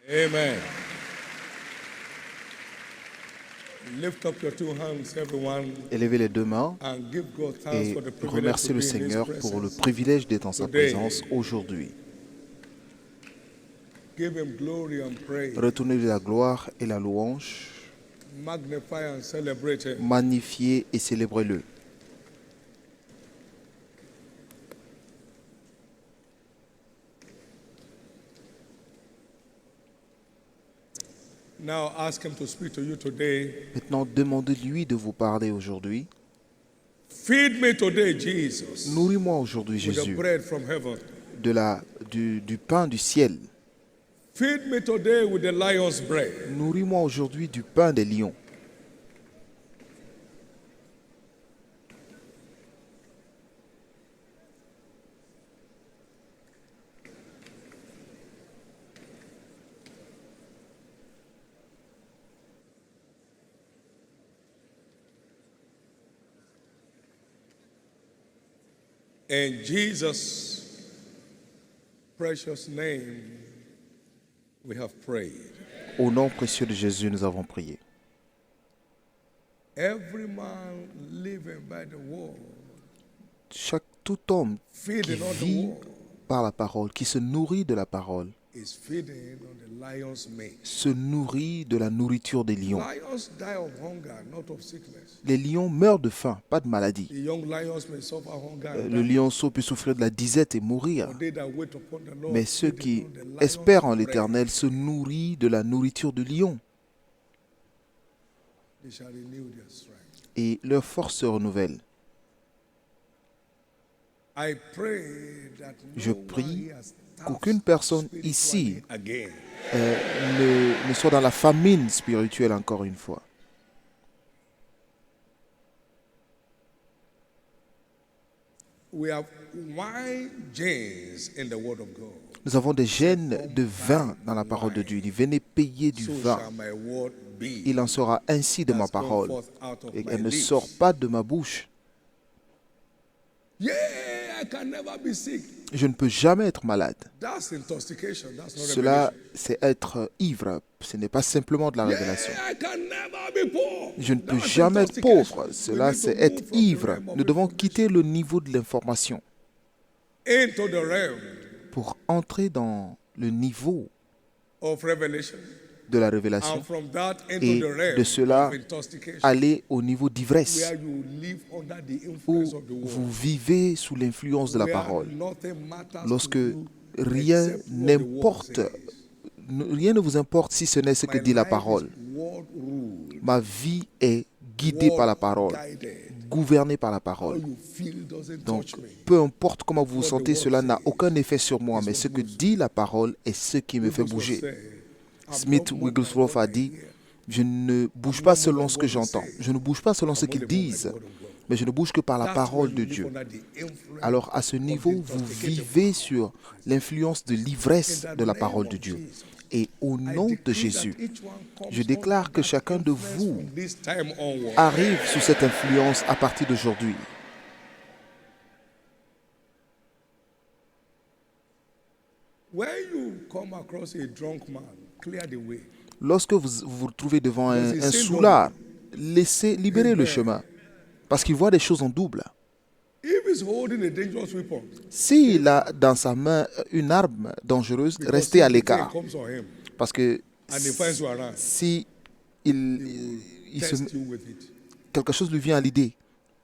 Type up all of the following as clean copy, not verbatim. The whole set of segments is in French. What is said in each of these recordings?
Amen. Lift up your two hands, everyone, Élevez les deux mains and give God thanks et for the privilege remerciez to le be in His Seigneur pour le presence. privilège d'être en sa Today. présence aujourd'hui. Give Him glory and praise. Retournez la gloire et la louange, Magnify and celebrate Him. magnifiez et célébrez-le. Now ask Him to speak to you today. Maintenant, demandez-lui de vous parler aujourd'hui. Feed me today, Jesus, Nourris-moi aujourd'hui, with the Jésus, bread from heaven. du pain du ciel. Feed me today with the lion's bread. Nourris-moi aujourd'hui du pain des lions. In Jesus' precious name, we have prayed. Au nom précieux de Jésus, nous avons prié. Every man living by the word, Tout homme qui feeding on the vit word, par la parole, qui se nourrit de la parole, is feeding on the lion's mate. se nourrit de la nourriture des lions. Lions die of hunger, not of sickness. Les lions meurent de faim, pas de maladie. The young lions may suffer hunger, and Le die, lionceau peut souffrir de la disette et mourir. but they that wait upon the Lord Mais ceux feeding qui on the lion's espèrent en bread, l'Éternel se nourrissent de la nourriture du lion they shall renew their strength. et leur force se renouvelle. I pray that Je no prie one here has qu'aucune personne ici again. ne soit dans la famine spirituelle encore une fois. We have wine jars in the word of God. Nous avons des gènes de vin dans la parole de Dieu. Il dit, venez payer du So vin. shall my word be. Il en sera ainsi de ma that's gone parole. forth out of Et my elle ne lips. sort pas de ma bouche. Yeah, I can never be sick. Je ne peux jamais être malade. That's intoxication. That's not Cela, revelation. c'est être ivre. Ce n'est pas simplement de la révélation. Yeah, I can never be poor. Je ne peux That's jamais être intoxication. pauvre. We Cela, need to c'est move être from the ivre. realm of Nous devons information quitter le niveau de l'information into the realm pour entrer dans le niveau of revelation, de la and révélation from that into et the realm de cela of intoxication, aller au niveau d'ivresse where you live under the où influence of the vous world, vivez sous l'influence de la where parole. nothing matters Lorsque to you rien except what the word n'importe, says. rien ne vous importe si ce n'est ce que My dit la life parole. is word ruled, Ma vie est guidée par la parole, guided. gouvernée par la How parole. you feel doesn't Donc, touch me. peu importe comment vous vous What the sentez, word cela n'a says aucun effet sur moi, is mais what ce que moves dit la parole est ce qui me fait Wigglesworth bouger. said, I'm Smith not moved by Wigglesworth what a I dit, hear. je ne bouge I'm pas not selon moved ce by que what they j'entends. say. Je ne bouge pas selon ce I'm qu'ils only moved by disent, the word of God. mais je ne bouge que par la That's parole when de you live Dieu. under the influence Alors, à ce of the niveau, vous intoxicating vivez power. sur l'influence de l'ivresse In the de la name parole of de Dieu. Jesus, Et au I nom de decree Jésus, that each one comes je déclare under que that chacun de influence vous from this time onward. arrive sous cette influence à partir d'aujourd'hui. When you come across a drunk man, clear the way. Lorsque vous vous retrouvez devant un Because he's soulard, libérez le Amen. chemin, parce qu'il voit des choses en double. If he's holding a dangerous weapon, S'il a dans sa main une arme dangereuse, because restez à if the thing l'écart. comes on him Parce que and he finds you around, si il se, test you with it. quelque chose lui vient à l'idée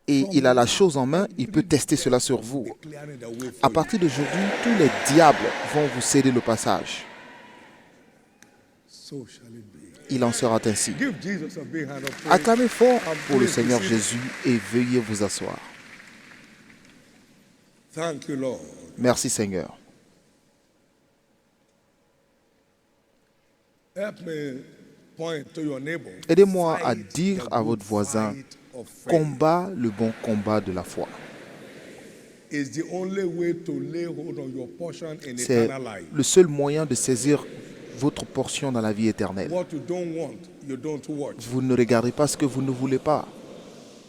et il a la chose en main, il peut tester cela sur vous. Clearing the way À for you. partir d'aujourd'hui, tous les diables vont vous céder le passage. So shall it be. Il en sera ainsi. Give Jesus a big hand of praise. Acclamez fort And pour le please Seigneur be seated. Jésus et veuillez vous asseoir. Thank you, Lord. Merci Seigneur. Help me point to your neighbor. Aidez-moi à Fight dire the à good votre voisin, fight of faith. combat le bon combat de la foi. Is the only way to lay hold on your portion in C'est eternal life. le seul moyen de saisir votre portion dans la vie éternelle. What you don't want, you don't watch. Vous ne regardez pas ce que vous ne voulez pas.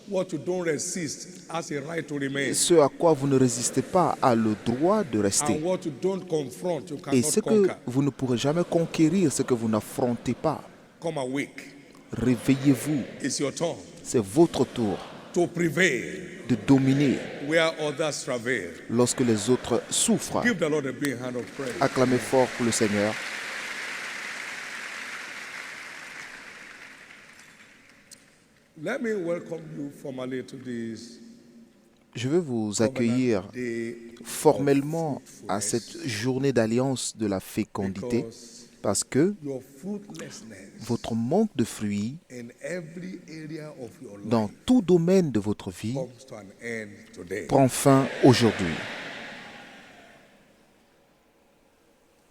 what you don't resist has a right to remain. Ce à quoi vous ne résistez pas a le droit de And rester. what you don't confront, you Et cannot ce que conquer. vous ne pourrez jamais conquérir, ce que vous n'affrontez pas. Come awake. Réveillez-vous. It's your turn C'est votre tour to prevail de dominer where others travail. lorsque les autres souffrent. Give the Lord a big hand of praise. Acclamez fort pour le Seigneur. Let me welcome you formally to this Je veux vous accueillir covenant day formellement à fruitfulness, cette journée d'alliance de la fécondité because parce que your fruitlessness votre manque de fruits in every area of your dans life tout domaine de votre vie comes to an end today. prend fin aujourd'hui.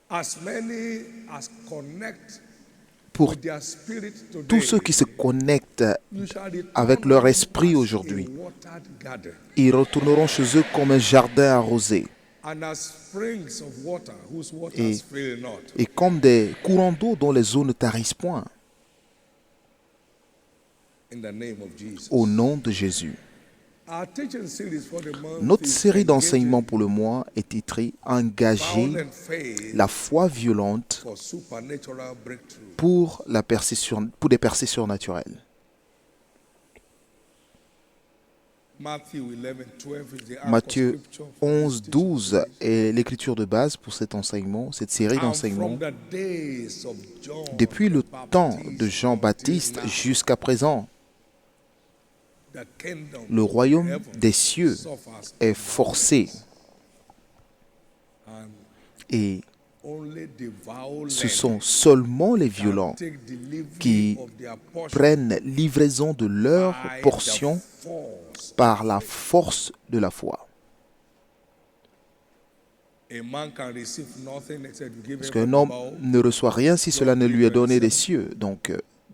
As many as connect Pour with their spirit today, tous ceux qui se connectent you shall return avec leur back esprit as aujourd'hui, a watered garden, ils retourneront chez eux comme un jardin arrosé and as springs of water whose waters Et- fail not. et comme des courants d'eau dont les eaux ne tarissent point. In the name of Jesus. Au nom de Jésus. Our teaching series for the month Notre is série d'enseignements engaging pour le mois est titrée « Engager violent faith la foi violente for supernatural breakthrough. pour des percées surnaturelles ». Matthew 11:12 is the anchor Matthieu scripture for this 11, teaching 12 series. est l'écriture de base pour cet enseignement, cette série And from d'enseignements. the days of John Depuis le the temps Baptist de Jean-Baptiste until now, jusqu'à présent, the kingdom le of royaume heaven des cieux suffers est forcé and et only the violent ce sont seulement les can violents take delivery qui of their portion prennent livraison de leur by portion the force. par la force de la foi. A man can receive nothing except you give Parce him qu'un from homme above. ne reçoit rien si cela ne lui est donné des cieux. Donc,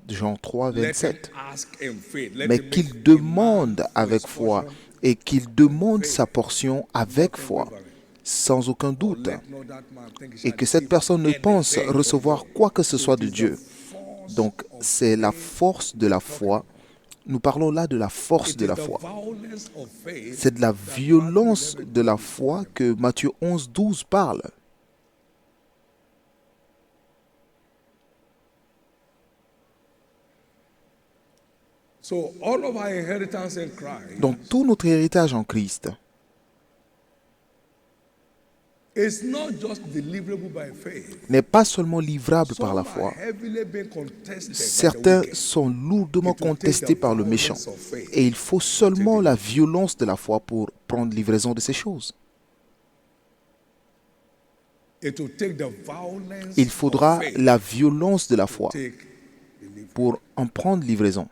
Jean 3, Let him 27. ask in faith. Let Mais him qu'il make demande demand for avec his foi portion, et qu'il demande sa portion avec nothing foi, wavering. sans aucun Or doute. let not that man think he Et shall que cette receive personne ne pense anything from recevoir God. quoi que ce So soit it de is the Dieu. force Donc, of c'est la faith. force de la foi. Nous parlons là de la force It de is la the foi. violence of faith C'est de la that violence Matthew 11 de la is foi talking que Matthieu 11, 12 parle. So all of our inheritance in Christ Donc, tout notre héritage en Christ is not just deliverable by faith. n'est pas seulement livrable par la Some foi. are heavily being contested by the Certains wicked. sont lourdement It will take contestés the par le méchant. violence of faith. Et il faut seulement la violence de la foi pour prendre livraison de ces choses. It will take the violence Il faudra of faith la violence de la to foi take deliverance. pour en prendre livraison.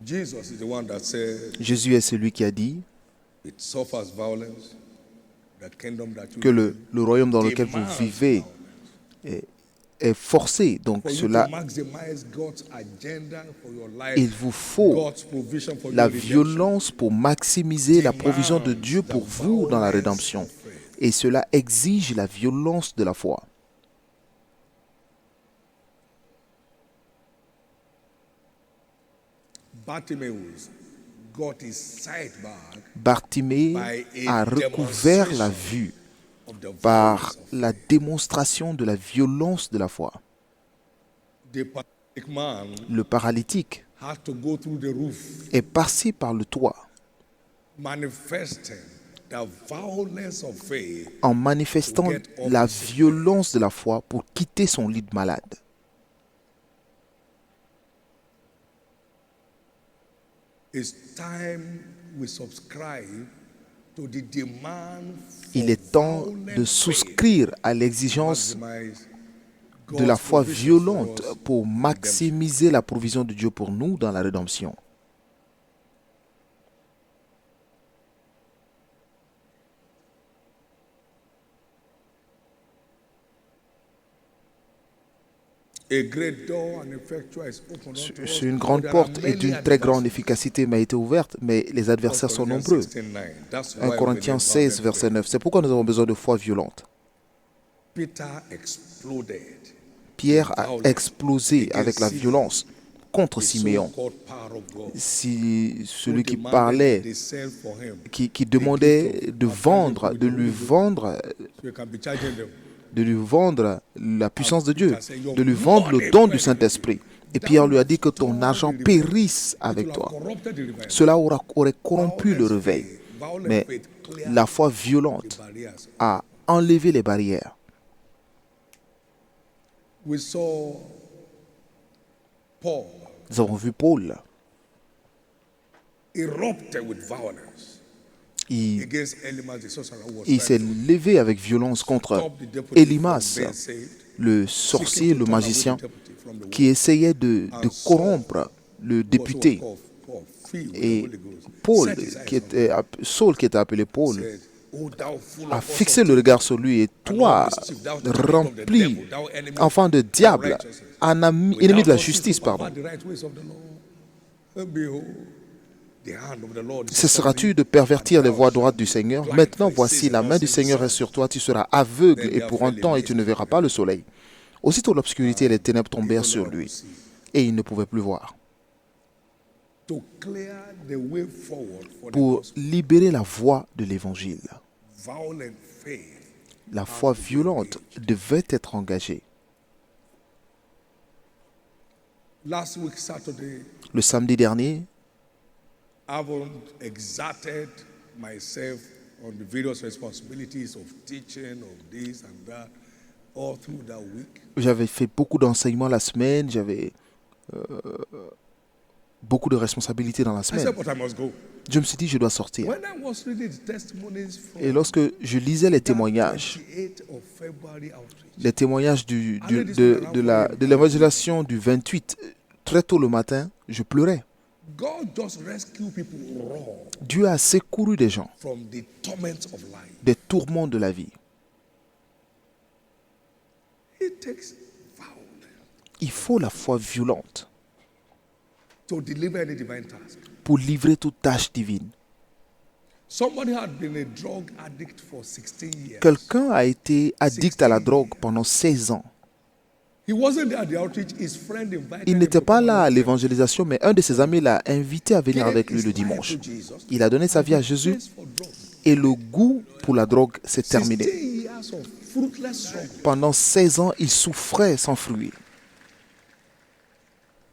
Jesus is the one that said Jésus est celui qui a dit it suffers violence. The kingdom that you que le royaume dans lequel vous demands vivez violence. est forcé. Donc For you cela, to maximize God's agenda for your life, il vous faut God's provision for la your redemption. violence pour maximiser la provision de Dieu pour vous dans la rédemption. Et cela exige la violence de la foi. Bartimaeus got his sight back Bartimée a recouvert la vue of the par violence of la démonstration de la violence de la foi. the paralytic man Le paralytique had to go through the roof, est passé par le toit manifesting the violence of faith. en manifestant la violence de la foi pour quitter son lit de malade. It's time we subscribe to the demand for Il est temps violent de faith souscrire à to l'exigence maximize de la God's foi provision for violente us pour in redemption. maximiser la provision de Dieu pour nous dans la rédemption. A great door and effectual is opened unto us, Sur une but grande there porte are et many d'une très grande adversaries. efficacité m'a été ouverte, mais les adversaires sont nombreux. 16:9. That's 1 why we Corinthiens need 16, violent verset faith. 9. C'est pourquoi nous avons besoin de foi violente. Peter exploded Pierre a explosé avec la violence contre the Siméon. so-called power of God, Si who celui qui demanded parlait, they sell for him qui the demandait gift of de baptizing vendre, with de the lui Holy Ghost, vendre, so you can be charging them. de lui vendre la puissance de Peter Dieu, said, your de lui vendre le money don du perish. Saint-Esprit. Et That Pierre would lui a have dit que ton stored argent the revival. périsse It avec will have toi. corrupted the revival. Cela aurait corrompu le réveil. Mais la foi the violente barriers. a enlevé les barrières. We saw Paul Nous avons vu Paul. erupted with violence Il, against Elymas the sorcerer who was il s'est trying levé avec violence to contre stop the deputy Elimas, from being saved, le seeking sorcier, to le turn away the magicien, deputy from the qui essayait de corrompre le député. Paul, filled with the Et Holy Ghost, Paul, set his eyes qui on était, Saul, qui était appelé Paul, said, "O thou full a of fixé le regard sur lui. Et toi, rempli, enfant de diable, un ennemi de la justice, pardon, cesseras-tu de pervertir les voies droites du Seigneur? Maintenant, voici, la main du Seigneur est sur toi, tu seras aveugle et pour un temps et tu ne verras pas le soleil. Aussitôt l'obscurité et les ténèbres tombèrent sur lui et il ne pouvait plus voir. Pour libérer la voie de l'évangile, la foi violente devait être engagée. Le samedi dernier, haven't exerted myself on the various responsibilities of teaching, of this and that, all through that week. j'avais fait beaucoup d'enseignements la semaine, j'avais beaucoup de responsabilités dans la I semaine. said, but I must go. Je me suis dit, je dois sortir. When I was reading the testimonies from Et lorsque je lisais les that témoignages, 28th of February outreach, les témoignages de l'évangélisation du 28, très tôt le matin, je pleurais. God just rescued people raw Dieu a secouru des gens from the torments of life. des tourments de la vie. It takes violence Il faut la foi violente to deliver any divine task. pour livrer toute tâche divine. Somebody had been a drug addict for 16 years. Quelqu'un a été addict à la drogue pendant 16 ans. He wasn't there at the outreach. His friend invited Il him n'était to pas come là à along. l'évangélisation, mais un de ses amis l'a invité à venir Gave avec lui his le life dimanche. to Jesus. Il a donné sa vie à Jésus Taste for drugs. et le goût pour la drogue s'est 16 terminé. years of fruitless struggle. Pendant 16 ans, il souffrait sans fruit.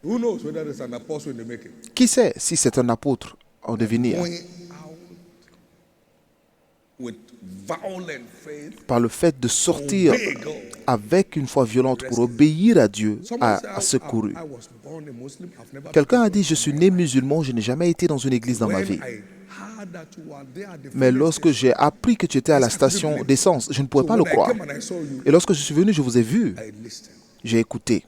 Who knows whether there's an apostle in the making? Qui sait si c'est un apôtre en devenir? Going out with violent faith. Par le fait de sortir Obey God. avec une foi violente pour obéir à Dieu, Someone a said, secouru. I was born a Muslim. I've never Quelqu'un a been to dit, je suis né musulman, je n'ai jamais été dans une église dans ma When vie. I heard that you were there at the Mais filling lorsque station, j'ai appris que tu étais à la station d'essence, je ne pouvais so pas le when I croire. came and I saw you, Et lorsque je suis venu, je vous ai vu, I listened j'ai écouté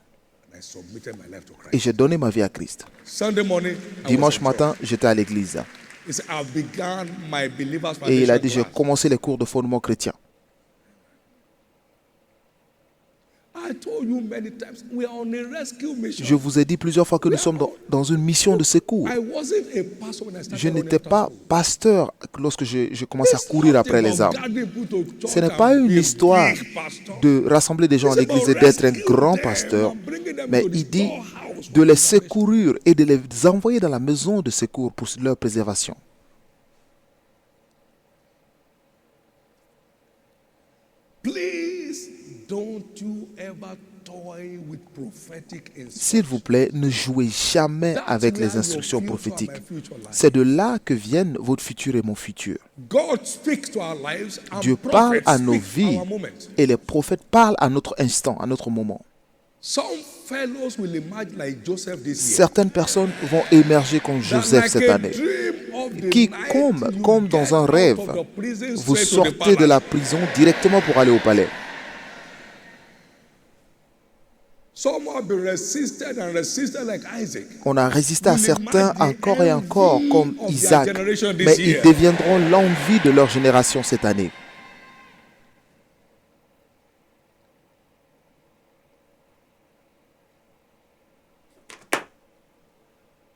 and I submitted my life to Christ. et j'ai donné ma vie à Christ. Sunday morning, I was Dimanche in matin, church. j'étais à l'église. He said, I've begun my believers Et il a dit, foundation j'ai class. commencé les cours de fondement chrétien. I told you many times, we are on a rescue mission. Je vous ai dit plusieurs fois que nous sommes dans une mission de secours. I wasn't a pastor when I started Je running n'étais after pas souls. pasteur lorsque je commençais à It's courir not après les about âmes. gathering people to church Ce n'est and pas une be a histoire big pastor. de rassembler des gens à It's l'église about et d'être un rescuing grand them pasteur, and bringing them mais to the il dit storehouse de for les salvation. secourir et de les envoyer dans la maison de secours pour leur préservation. Please don't you ever toy with prophetic S'il instruction. vous plaît, ne jouez jamais That's avec where les your instructions future and prophétiques. my future lies. C'est de là que viennent votre futur et mon futur. God speaks to our lives and Dieu parle prophets à nos speak vies our moment. et les prophètes parlent à notre instant, à notre moment. Some fellows will emerge like Joseph this year. Certaines personnes vont émerger comme That Joseph like cette a année, dream of the qui, night, you comme get dans un out rêve, of the prison vous straight to the sortez de la palace. prison directement pour aller au palais. Some have been resisted and resisted like Isaac. On a résisté à Will certains emerge the encore et encore, envy comme of their Isaac, generation this mais ils year. deviendront l'envie de leur génération cette année.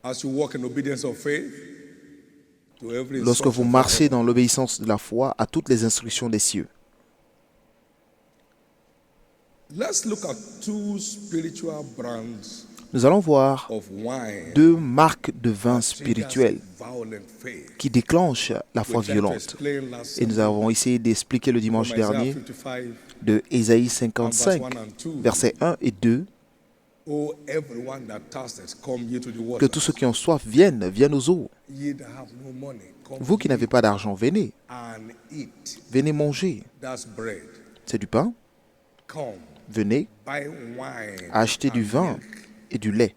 As you walk in obedience of faith to every Lorsque vous instruction marchez from dans l'obéissance de la foi à toutes les instructions des cieux. heaven. Let's look at two spiritual brands Nous allons voir of wine 2 marques de vin that spirituel triggers violent faith. qui déclenchent la foi We tried to violente. explain last Et nous Sunday avons essayé d'expliquer le dimanche from Isaiah dernier 55, de Ésaïe and verse 55, 1 and 2. versets 1 et 2, Oh, everyone that thirsteth, come ye to the que water. tous ceux qui ont soif viennent aux eaux. Ye that have no money, come Vous qui n'avez ye pas d'argent, venez, and eat. venez manger. That's bread. C'est du pain. Come, Venez buy wine acheter du and vin milk et du lait,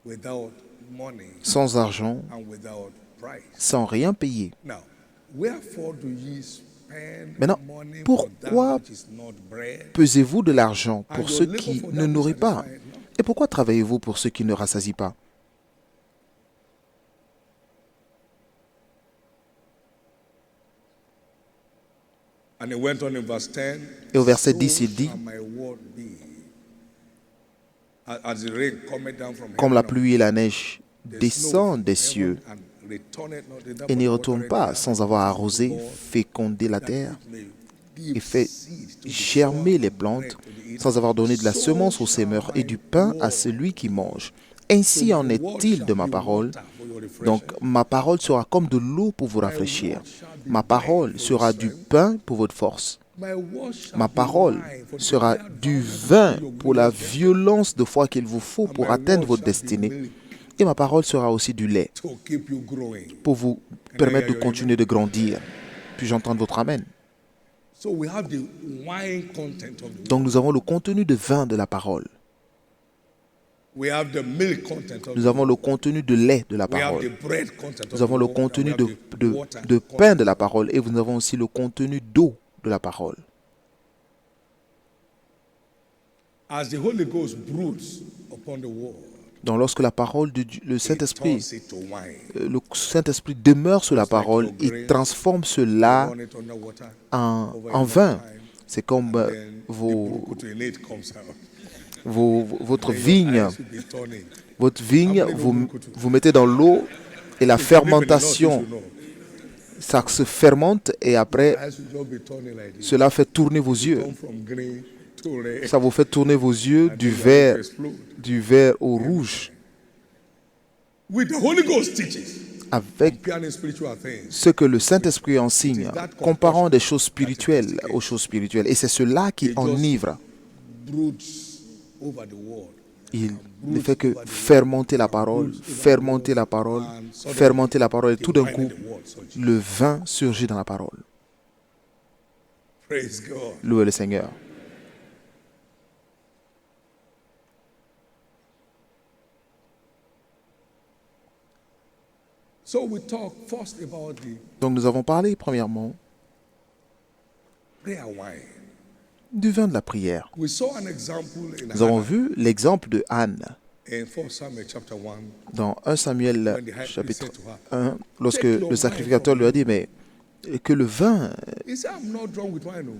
without money sans argent, and without price. sans rien payer. Now, wherefore do ye spend Maintenant, money pourquoi for that which is not bread? pesez-vous de l'argent And pour your ceux labor qui for ne that which nourrissent pas? satisfieth not? Et pourquoi travaillez-vous pour ceux qui ne rassasient pas? And he went on in verse 10. Et au verset So 10, il dit, shall my word be. As the rain cometh down from comme la heaven, pluie et la neige the snow descendent from des heaven, cieux and returneth not thither, et but n'y retournent watereth pas the earth, sans avoir arrosé, God, fécondé la that terre it may give et fait seed to the germer sower les and plantes bread to the eater. sans avoir donné de la So semence au shall semeur et my du pain à word celui qui mange. So Ainsi en my word est-il shall de ma be parole. water for your refreshing. Donc ma parole sera comme de l'eau pour vous My rafraîchir. word shall be Ma bread parole for sera your du strength. pain pour votre force. My word shall Ma be parole wine for the sera prepared du violence vin to your pour la glorious violence de foi qu'il vous faut And pour my atteindre word votre shall be destinée. milk Et ma parole sera aussi du lait to keep you growing. pour vous permettre de continuer de grandir. Puis-je entendre votre amen? So we have the wine content of the Donc word. nous avons le contenu de vin de la parole. We have the milk content of Nous the avons word. le contenu de lait de la We have parole. the bread content of Nous the avons le word. And we contenu have de, the water de content pain of de la the word. parole et nous avons aussi le contenu d'eau de la parole. As the Holy Ghost broods upon the word, Donc lorsque la parole de Dieu, le it Saint-Esprit, turns it to wine. le Saint-Esprit demeure sur la Just like parole, your il grain, transforme You cela run it under water over a en long vin. time, C'est comme and then the vos, brucutu in it comes out. votre Then your vigne. eyes will be turning. Votre vigne, How many know vous, brucutu? vous mettez dans l'eau et la If you live in the north, you fermentation, should know. ça se fermente et après, Eyes will just be turning like this. cela fait tourner vos yeux. Come from green to red. Ça vous fait tourner vos yeux And du then you are going to vert, explode. au rouge. With the Holy Ghost teaches, Avec comparing spiritual things. ce que le Saint-Esprit enseigne, comparant des choses spirituelles aux choses spirituelles. Et c'est cela qui enivre. Broods over the word. Il ne fait que fermenter la parole, fermenter la parole, fermenter la parole. Et tout d'un Wine in coup, the word. So le vin surgit dans la parole. praise God. Louez le Seigneur. So we talk first about the Donc nous avons parlé premièrement prayer wine. du vin de la prière. We saw an example in Nous avons Hannah vu l'exemple de Anne in 1 Samuel chapter 1. dans 1 Samuel When the high priest chapitre said to her, 1, lorsque le sacrificateur lui a dit, mais que le vin, he said, I'm not drunk with wine. No.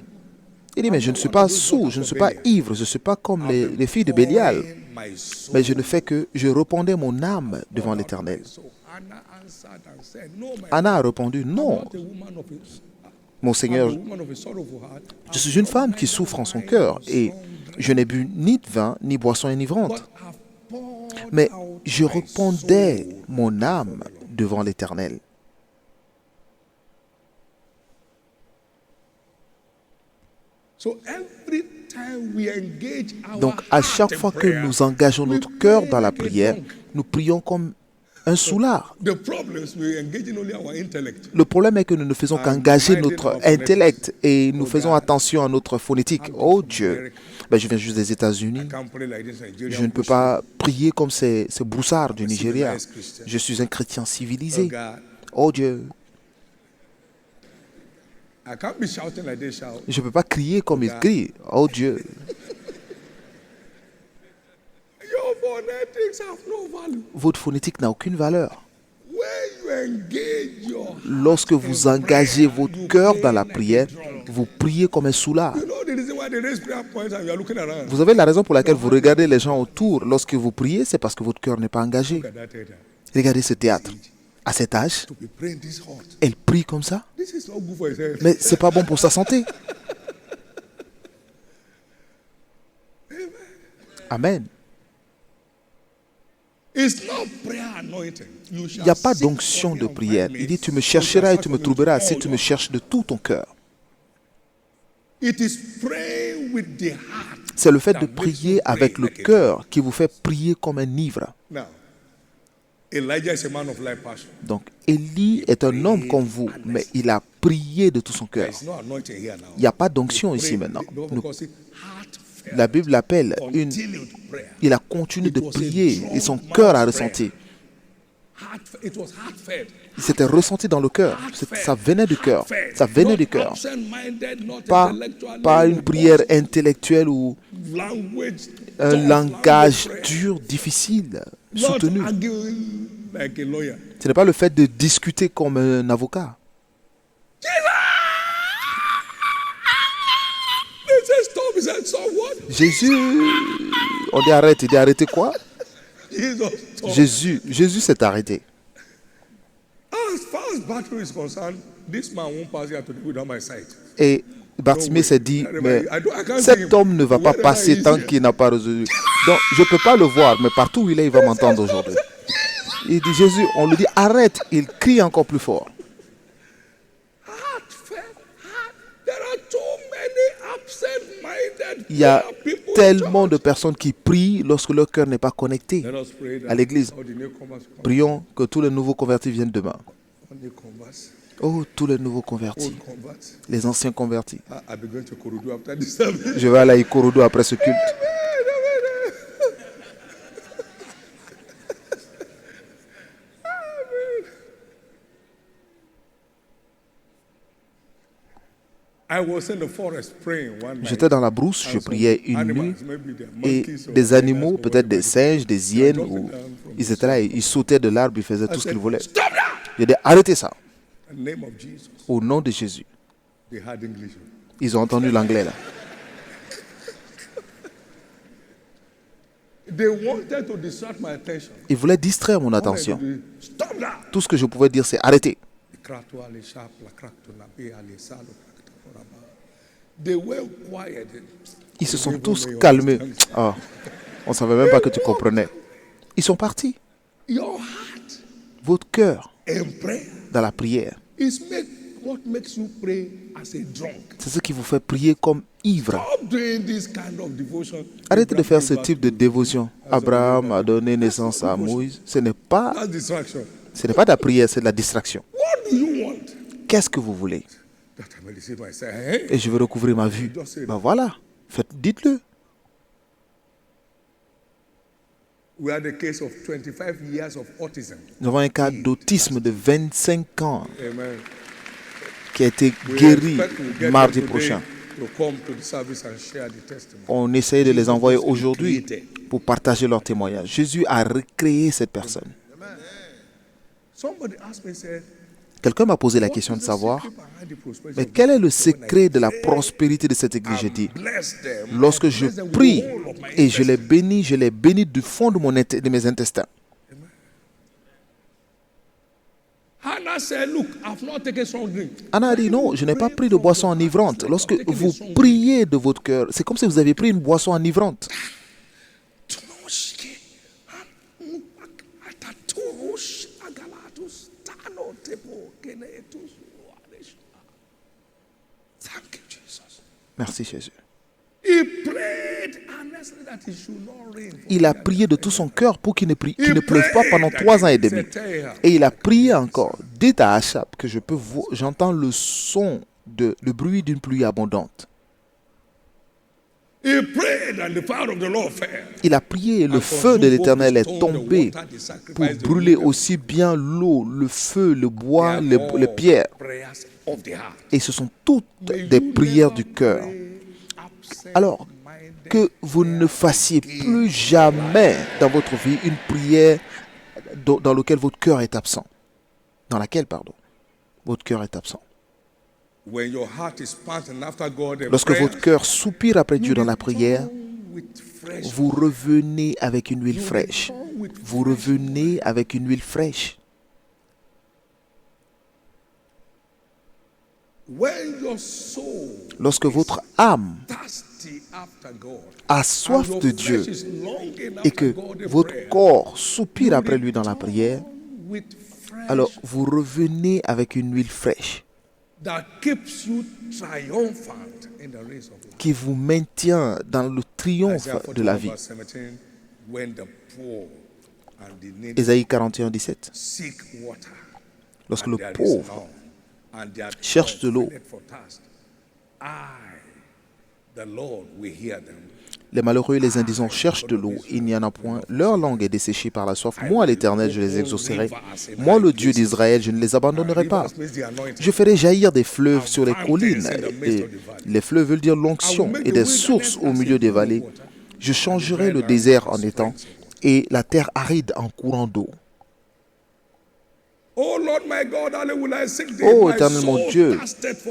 il dit, mais je ne suis pas saoul, je ne suis pas ivre, je ne suis pas comme les filles de Bélial, My soul. mais je ne fais que je répandais mon âme devant l'Éternel. So Hannah answered and said, No, my Anna a répondu, I'm non, not a woman of mon I'm Seigneur, a woman of a sorrowful heart. je suis une femme qui souffre en son cœur et je n'ai bu ni de vin ni boisson enivrante, But I've poured mais out je my répandais soul. mon âme devant l'Éternel. So every time we engage our Donc à heart chaque in fois que prayer, nous engageons we notre cœur pray dans la like a prière, drunk. nous prions comme un soulard. The problem is we engage in only our intellect. Le problème est que nous ne faisons qu'engager notre intellect et nous faisons attention à notre phonétique. Oh Dieu, ben, je viens juste des États-Unis. Can't pray like this Nigerian Je ne peux Muslim. pas prier comme ces broussards du I'm a Nigeria. civilized Christian. Je suis un chrétien Oh civilisé. God, Oh Dieu, I can't be shouting like they shout. je ne peux pas crier comme ils crient. Oh Dieu, Your phonetics have no value. votre phonétique n'a aucune valeur. When you engage your heart Lorsque vous in engagez prayer, votre you cœur pray dans la like a prière, drunk. vous priez comme un soulard. You know the reason why they raise prayer points and you are looking around. Vous avez la raison pour laquelle vous regardez les gens autour. Lorsque vous priez, c'est parce que votre cœur n'est pas engagé. Look at that theater. Regardez ce théâtre. À cet âge, To be praying this hot. elle prie comme ça. This is not good for his health. Mais c'est pas bon pour sa santé. Amen. It's not prayer anointing. You Il shall n'y a pas seek for d'onction me de and prière. find me. Il dit, tu me You shall chercheras et search tu for me me trouveras with si all tu me your cherches de tout ton cœur. It is praying with the heart. C'est le fait that de makes prier you pray avec le like a cœur qui vous fait prier comme un ivre. Now, Elijah is a man of like passion. Donc, Élie est un homme comme vous, mais il a prié de tout son There cœur. is no anointing here now. Il n'y a pas d'onction He ici prayed, maintenant. the Bible calls it heartfelt, La Bible l'appelle une... continued prayer. Il a continué de It was a prier et son drunk cœur a man's ressenti. It was heartfelt. Il s'était ressenti dans le cœur. Ça venait du cœur. Ça venait du cœur. Pas une prière intellectuelle ou un langage dur, difficile, soutenu. Ce n'est pas le fait de discuter comme un avocat. Jésus, on dit arrête. Il dit arrêtez quoi? Jésus s'est arrêté. Et Bartimée s'est dit, mais cet homme ne va pas passer tant qu'il n'a pas résolu. Donc, je ne peux pas le voir, mais partout où il est, il va m'entendre aujourd'hui. Il dit, Jésus, on lui dit, arrête. Il crie encore plus fort. Il y a tellement de personnes qui prient lorsque leur cœur n'est pas connecté à l'église. Prions que tous les nouveaux convertis viennent demain. Oh, tous les nouveaux convertis, les anciens convertis. Je vais aller à Ikorodu après ce culte. J'étais dans la brousse, je priais une nuit et des animaux, peut-être des singes, des hyènes, ils étaient là, ils sautaient de l'arbre, ils faisaient tout ce qu'ils voulaient. J'ai dit, arrêtez ça. Au nom de Jésus. Ils ont entendu l'anglais là. Ils voulaient distraire mon attention. Tout ce que je pouvais dire, c'est arrêtez. Ils se sont tous calmés. Oh, on ne savait même pas que tu comprenais. Ils sont partis. Votre cœur dans la prière, c'est ce qui vous fait prier comme ivre. Arrêtez de faire ce type de dévotion. Abraham a donné naissance à Moïse. Ce n'est pas de la prière, c'est de la distraction. Qu'est-ce que vous voulez? Et je veux recouvrir ma vue. Ben voilà, dites-le. Nous avons un cas d'autisme de 25 ans qui a été guéri mardi prochain. On essaye de les envoyer aujourd'hui pour partager leur témoignage. Jésus a recréé cette personne. Quelqu'un m'a posé la question de savoir, mais quel est le secret de la prospérité de cette église? J'ai dit, lorsque je prie et je les bénis du fond de mes intestins. Anna a dit, non, je n'ai pas pris de boisson enivrante. Lorsque vous priez de votre cœur, c'est comme si vous avez pris une boisson enivrante. Merci Jésus. Il a prié de tout son cœur pour qu'il ne pleuve pas pendant 3 ans et demi. Et il a prié encore. Dites à Achab que j'entends le son, le bruit d'une pluie abondante. Il a prié et le feu de l'Éternel est tombé pour brûler aussi bien l'eau, le feu, le bois, les pierres. Et ce sont toutes des prières du cœur. Alors, que vous ne fassiez plus jamais dans votre vie une prière dans laquelle votre cœur est absent. Dans laquelle, pardon, votre cœur est absent. Lorsque votre cœur soupire après Dieu dans la prière, vous revenez avec une huile fraîche. Vous revenez avec une huile fraîche. when your soul Lorsque votre âme thirsty after God, a soif and de your Dieu flesh is longing et after que God in votre prayer, corps soupire you après lui dans la return prière, with fresh alors vous revenez avec une huile fraîche that keeps you triumphant in the race of life. qui vous maintient dans le triomphe Isaiah de la 41 vie. verse 17, when the poor and the needy Ésaïe 41, 17. seek water, Lorsque and le there is pauvre none, and their cherche de tongue l'eau, faileth for thirst, the Lord will hear them. les malheureux et les indigents cherchent de l'eau, il n'y en a point. Leur langue est desséchée par la soif. Moi, l'Éternel, je les exaucerai. Moi, le Dieu d'Israël, je ne les abandonnerai pas. Je ferai jaillir des fleuves sur les collines. Et les fleuves veulent dire l'onction et des sources au milieu des vallées. Je changerai le désert en étang et la terre aride en courant d'eau. Ô Éternel mon Dieu,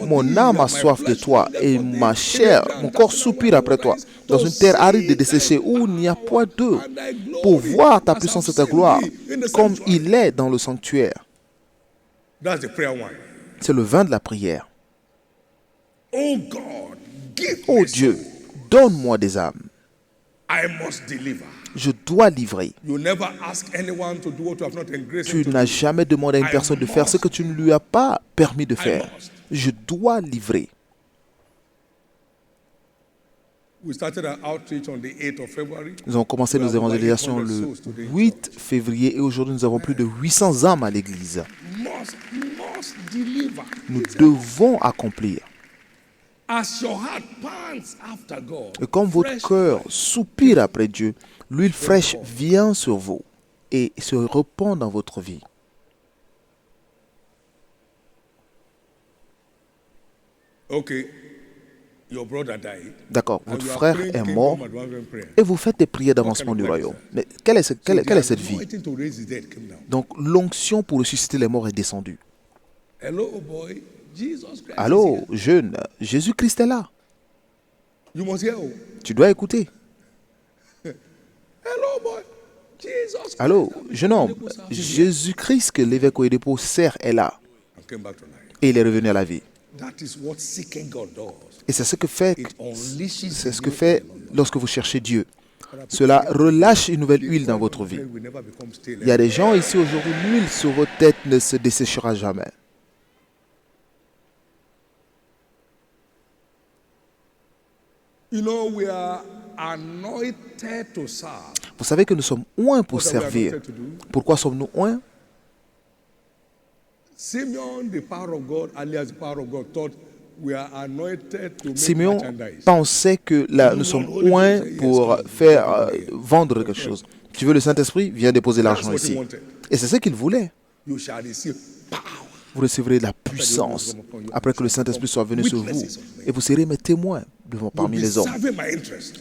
mon âme a soif de toi et ma chair, mon corps soupire après toi, dans une terre aride et desséchée où il n'y a point d'eau, pour voir ta puissance et ta gloire, comme il est dans le sanctuaire. C'est le vin de la prière. Ô Dieu, donne-moi des âmes. Je dois livrer. Tu n'as jamais demandé à une personne de faire ce que tu ne lui as pas permis de faire. Je dois livrer. Nous avons commencé nos évangélisations le 8 février et aujourd'hui nous avons plus de 800 âmes à l'église. Nous devons accomplir. Et comme votre cœur soupire après Dieu, l'huile fraîche vient sur vous et se répand dans votre vie. D'accord, votre frère est mort et vous faites des prières d'avancement du royaume. Mais quelle est cette vie? Donc l'onction pour ressusciter les morts est descendue. Allô, jeune, Jésus-Christ est là. Tu dois écouter. Allô, jeune homme, Jésus-Christ que l'évêque Oyedepo sert est là. Et il est revenu à la vie. Et c'est ce que fait lorsque vous cherchez Dieu. Cela relâche une nouvelle huile dans votre vie. Il y a des gens ici aujourd'hui, l'huile sur votre tête ne se desséchera jamais. Vous savez que nous sommes oints pour servir. Pourquoi sommes-nous oints? Simeon pensait que là, nous sommes oints pour faire vendre quelque chose. Tu veux le Saint-Esprit? Viens déposer l'argent ici. Et c'est ce qu'il voulait. Vous recevrez de la puissance après que le Saint-Esprit soit venu sur vous. Et vous serez mes témoins parmi les hommes.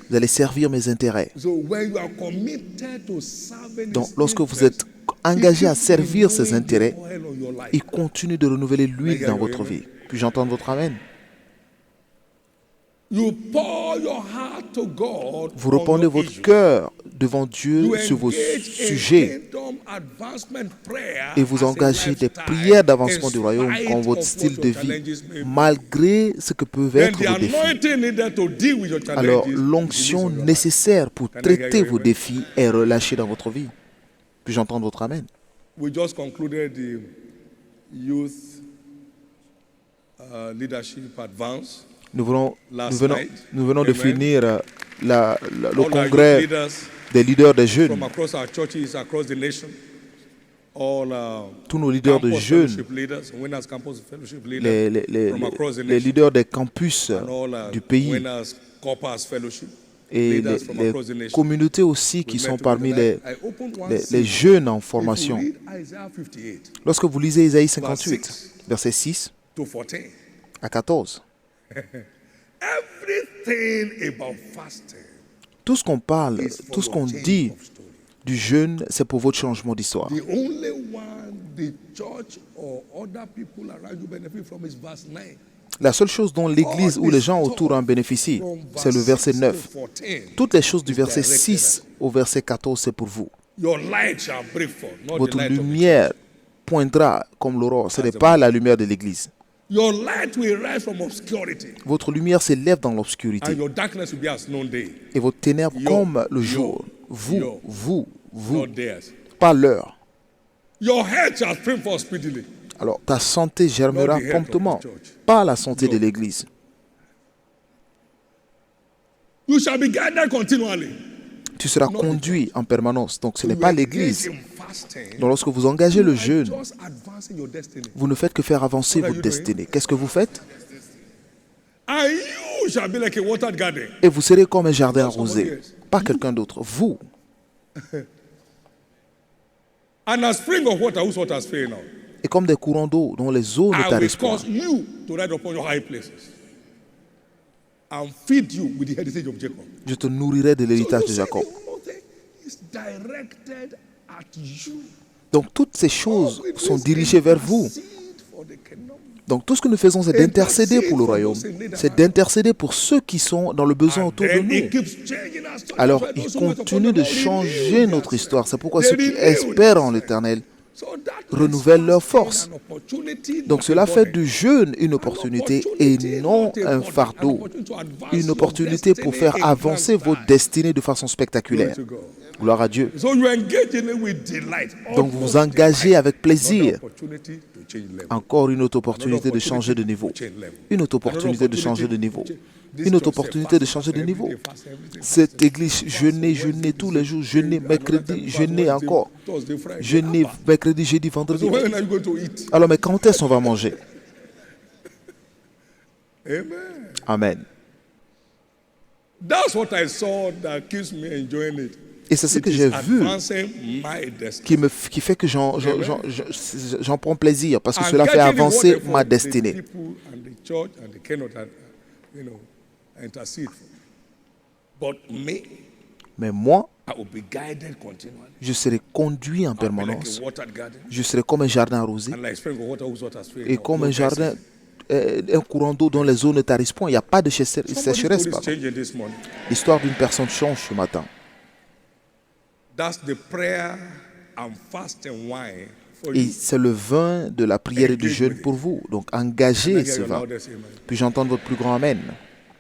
Vous allez servir mes intérêts. Donc, lorsque vous êtes engagé à servir ces intérêts, il continue de renouveler l'huile dans votre vie. Puis-je entendre votre amen? Vous répandez votre cœur devant Dieu sur vos sujets et vous engagez des prières d'avancement du royaume comme votre style de vie, malgré ce que peuvent être vos défis. Alors, l'onction nécessaire pour traiter vos défis est relâchée dans votre vie. Puis-je entendre votre amen? Nous venons de finir le congrès des leaders des jeunes. Tous nos leaders de jeunes, les leaders des campus du pays et les communautés aussi qui sont parmi les jeunes en formation. Lorsque vous lisez Isaïe 58, versets 6 à 14, tout ce qu'on parle, tout ce qu'on dit du jeûne, c'est pour votre changement d'histoire. La seule chose dont l'Église ou les gens autour en bénéficient, c'est le verset 9. Toutes les choses du verset 6 au verset 14, c'est pour vous. Votre lumière poindra comme l'aurore. Ce n'est pas la lumière de l'Église. Your light will rise from obscurity, Votre lumière s'élève dans and l'obscurité your darkness will be as noonday. et vos ténèbres Your- comme le your- jour. Vous, Not theirs. pas l'heure. Your head shall spring forth speedily. Alors ta santé germera Not the health of promptement, the church. pas la santé de l'Église. You shall be guided continually. Tu seras conduit en permanence. Donc ce n'est You pas engage l'Église. in fasting. Donc lorsque vous engagez le jeûne, Just advancing your destiny. vous ne faites que faire avancer What are votre you doing? destinée. Qu'est-ce que vous faites? And you shall be like a watered garden. Et vous serez comme un jardin Not somebody arrosé. else. Pas quelqu'un d'autre. Vous. And a spring of water whose water is flowing now. Et comme des courants d'eau dont les eaux ne I will tarissent point. cause you to ride upon your high places and feed you with the heritage of Jacob. Je te nourrirai de l'héritage de Jacob. It's directed at you. Donc toutes ces choses sont dirigées vers vous. Seed for the kingdom. Donc tout ce que nous faisons, c'est d'intercéder pour le royaume. C'est d'intercéder pour ceux qui sont dans le besoin autour de Then nous. it keeps changing us. Alors il continue de changer notre histoire. C'est pourquoi ceux qui espèrent en l'Éternel renouvellent leur force. Donc cela fait du jeûne une opportunité et non un fardeau. Une opportunité pour faire avancer votre destinée de façon spectaculaire. Gloire à Dieu. So you engage in it with delight. Donc vous vous engagez avec plaisir. Opportunity to change level. Encore une autre opportunité de changer de niveau. Une autre opportunité de changer de niveau. Une autre opportunité de changer de niveau. Cette église, jeûner tous les jours, jeûner mercredi, jeûner encore. Thursday, Friday. Jeûner mercredi, jeudi, vendredi. So when are you going to eat? Alors mais quand est-ce qu'on va manger? Amen. Amen. That's what I saw that keeps me enjoying it. Et c'est ce It que is j'ai vu advancing my destiny. qui fait que j'en prends plaisir parce que cela fait avancer ma destinée. The people and the church and the cannot, intercede for. But me, Mais moi, I will be guided continually. je serai conduit en I'll be permanence. like a watered garden, Je serai comme un jardin arrosé and like spring of water whose water is flowing. et comme un jardin, un courant d'eau dont les eaux ne tarissent point. Il n'y a pas de sécheresse. Somebody's Pardon. changing this morning. L'histoire d'une personne change ce matin. That's the prayer and fasting wine for Et you. c'est le vin de la prière et du jeûne pour vous. Donc Can I engagez hear ce your vin. loudest amen? Puis j'entends votre plus grand Amen.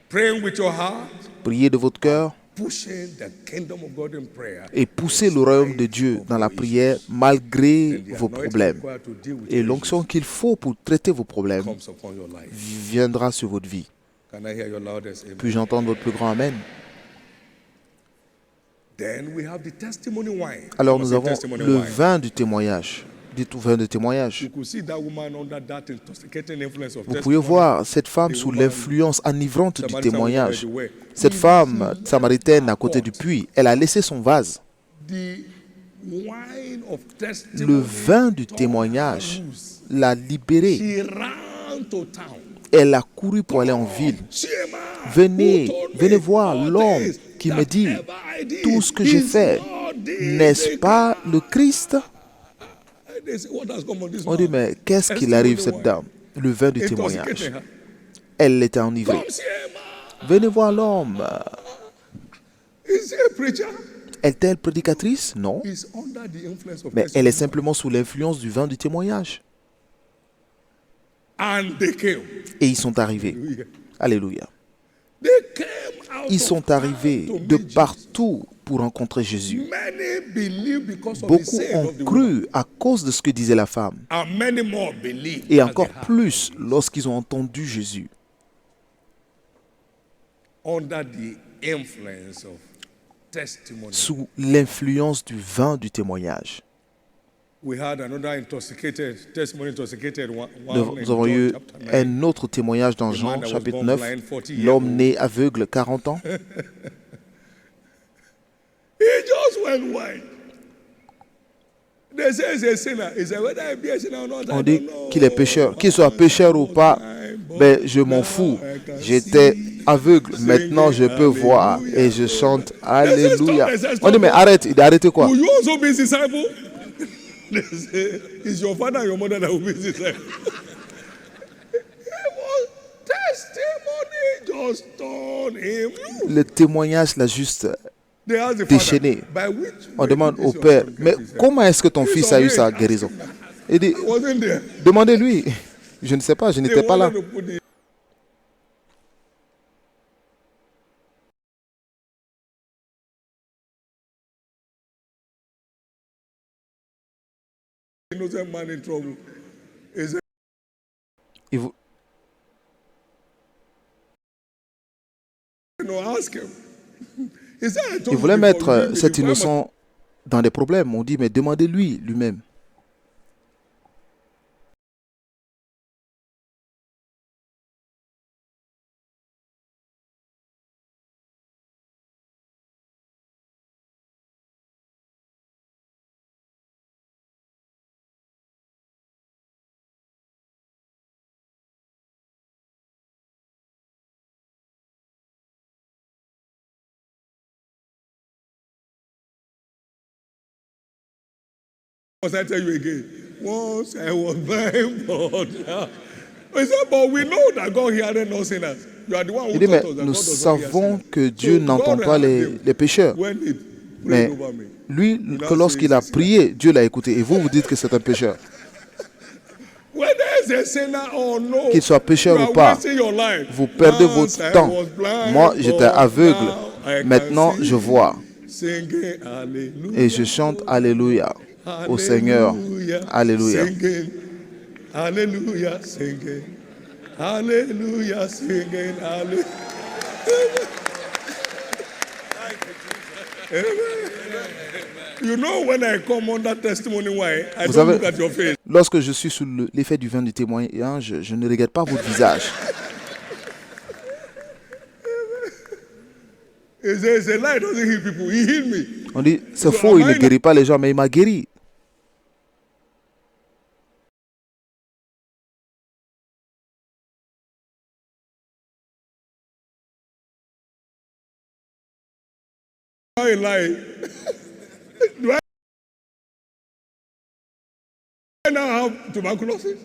Praying with your heart, Priez de votre cœur pushing the kingdom of God in prayer. et poussez le royaume de Dieu dans la prière malgré And the vos anointing problèmes. required to deal with Et your l'onction qu'il faut pour traiter vos problèmes issues comes upon your life. viendra sur votre vie. Can I hear your loudest amen? Puis j'entends votre plus grand Amen. Then we have the testimony wine. Alors What's nous the avons testimony le wine? vin du témoignage. Dites vin de témoignage. You could see that woman under that intoxicating influence of Vous testimony. pouvez voir cette femme sous l'influence enivrante du témoignage. Cette femme samaritaine à côté du puits, elle a laissé son vase. The wine of testimony Le vin du témoignage l'a libérée. She ran to town. Elle a couru pour aller en ville. Shema, Venez, who told me venez voir all l'homme this qui me that dit ever I did tout ce que j'ai is fait. not this N'est-ce pas le Christ? And they say, what has come on this On dit, man? mais qu'est-ce qu'il arrive cette dame? Le vin du témoignage. Elle était enivrée. Come, Shema. Venez voir l'homme. Is he a preacher? Est-elle prédicatrice? Non. He's under the influence of Mais testimony. elle est simplement sous l'influence du vin du témoignage. And they came. Et ils sont arrivés. Alléluia. They came out Ils of sont town arrivés to de meet partout pour rencontrer Jésus. Jesus. Many believe because of the Beaucoup saying ont of the woman. cru à cause de ce que disait la femme. And many more believe. Et as encore they heard. plus lorsqu'ils ont entendu Jésus. Under the influence of testimony. Sous l'influence du vin du témoignage. We had another intoxicated testimony, intoxicated one in Nous avons John eu chapter 9. un autre témoignage dans The man Jean that was chapitre born 9. blind 40 years L'homme old. né aveugle 40 ans. He just went white. They say he's a sinner. He said, whether I be a sinner or not, On I dit don't know. qu'il est pécheur. Qu'il soit pécheur ou pas, ben, je m'en fous. J'étais aveugle. Maintenant, je peux voir. Et je chante Alléluia. On dit, mais arrête. Il a arrêté quoi? Will you also be his disciple? They say, it's your father and your mother that will be his disciple. It was testimony just turned him loose. Le témoignage l'a juste They asked the déchaîné. father, by which On way demande did au this your père, son mais get his sight?" comment est-ce que ton fils a eu sa guérison? Il dit, He wasn't there. demandez-lui. Je ne sais pas, je They n'étais pas là. wanted to put the innocent man in trouble. He said, Ils, vou- no, ask him. He said, I ils told you voulaient before, mettre you didn't cet believe. Why must innocent dans des problèmes. On dit, mais demandez-lui lui-même. I tell you again? Once I was blind, but now. He said, but we know that God heareth not sinners. You are the one who Il dit, mais taught us that nous God does not hear savons sinners. que Dieu So n'entend God pas heard les him pécheurs. when he prayed Mais over me. lui, You que now lorsqu'il say a he's a sinner. prié, Dieu l'a écouté. Et vous, vous dites que c'est un pécheur. Whether it's a sinner or no, Qu'il soit pécheur you ou are pas, wasting your life. vous perdez Once votre I temps. was blind, Moi, j'étais but aveugle. now I can Maintenant, see. je vois. Singing hallelujah. Et je chante Alléluia au Seigneur. Alléluia. Singing hallelujah, singing hallelujah, singing hallelujah. You know when I come on that testimony, why? I Vous don't savez, look at your face. lorsque je suis sous l'effet du vin du témoignage, je ne regarde pas votre visage. It's a lie, doesn't heal people. He healed me. On dit, c'est So faux, il am ne I guérit pas les gens, mais il m'a guéri. not a lie? Do I now have tuberculosis?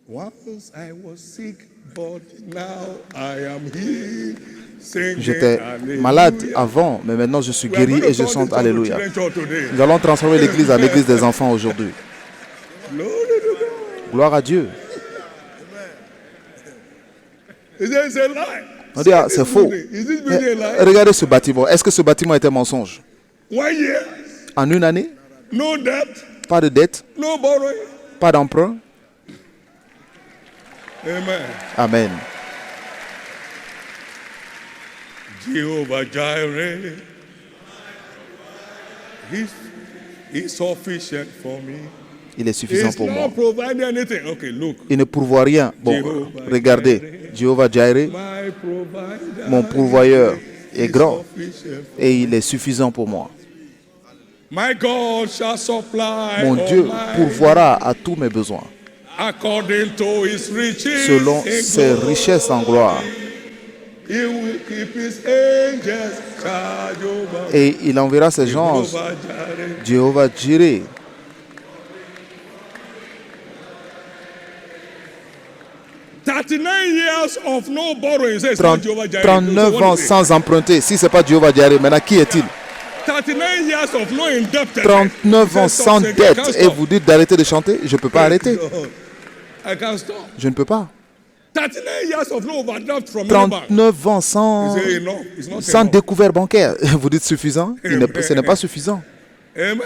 Once I was sick, but now I am healed. Singing J'étais hallelujah. malade avant, mais maintenant je suis We are guéri going et to je turn chante this church to Alléluia. children's church today. Nous allons transformer l'église en église des enfants aujourd'hui. Glory to God. Gloire à Dieu. He said it's a lie. On dit, ah, See c'est this faux. building. Is this Mais building a lie? regardez ce bâtiment. Est-ce que ce bâtiment était mensonge? 1 year, En une année, no debt, pas de dette, no borrowing. pas d'emprunt. Amen. Amen. Jehovah Jireh, he's sufficient for me. Il est suffisant He's pour moi. not providing anything. Okay, look. Il ne pourvoit rien. Bon, regardez. Jéhovah Jireh, My provider, mon pourvoyeur, est is grand sufficient. et il est suffisant pour moi. My God shall supply Mon all Dieu my pourvoira à tous mes besoins according to his riches selon in ses glory. richesses en gloire. He will keep his angels charge over me. Et il enverra ses anges, Jehovah Jireh. Jéhovah Jireh. 39 years of no borrowing. Says not Jehovah Jireh. So 39 what ans is it? sans emprunter. Si ce n'est pas Jéhovah Jireh, maintenant qui est-il? 39 years of no indebtedness. 39 ans He says, stop sans singing. I can't dette. Et stop. vous dites d'arrêter de chanter? Je ne peux pas arrêter. I can't stop. Je ne peux pas. 39 years of no overdraft from any bank. 39 ans sans, He said, enough. It's not sans enough. découvert bancaire. Vous dites suffisant? Ce n'est pas suffisant. Amen.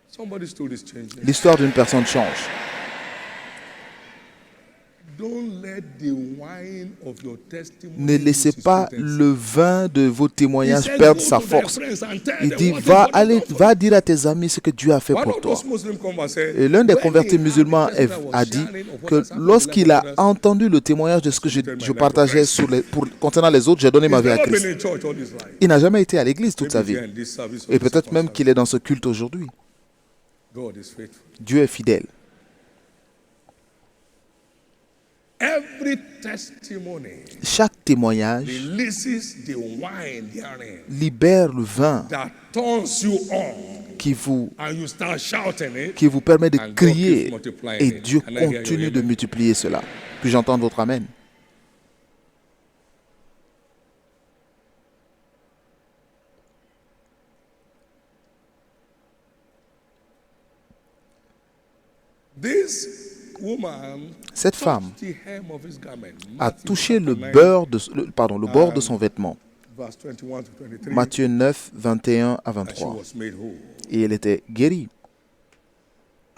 Somebody's story is changing. L'histoire d'une personne change. Don't let the wine of your testimony Ne laissez lose its pas potency. le vin de vos He témoignages says, perdre go sa to their force. friends and tell Il them dit, what is va, God aller, done for va dire à tes amis ce que Dieu a fait One pour of toi. those Muslim come and said, Et l'un des when convertis he heard musulmans the testimony I was a dit sharing of what que has happened lorsqu'il a in the life of others, entendu le témoignage de ce que je my life partageais to sur concernant les autres, j'ai donné ma he's vie à never been Christ. in church all his life. Il n'a jamais été à l'église toute sa Maybe vie. here in this service or Et this peut-être même service. qu'il est dans ce culte aujourd'hui. God is faithful. Dieu est fidèle. Every testimony Chaque témoignage releases the wine therein libère le vin that turns you on qui vous and you start shouting it. permet de And God crier keeps multiplying et it. Dieu Can I hear you continue de amen? multiplier cela. Puis-je entendre votre amen? woman Cette femme touched the hem of his garment. a Matthew touché le, chapter 9, le bord de son vêtement. verse 21 to 23. Matthieu 9, 21 à And she 23. was made whole. Et elle était guérie.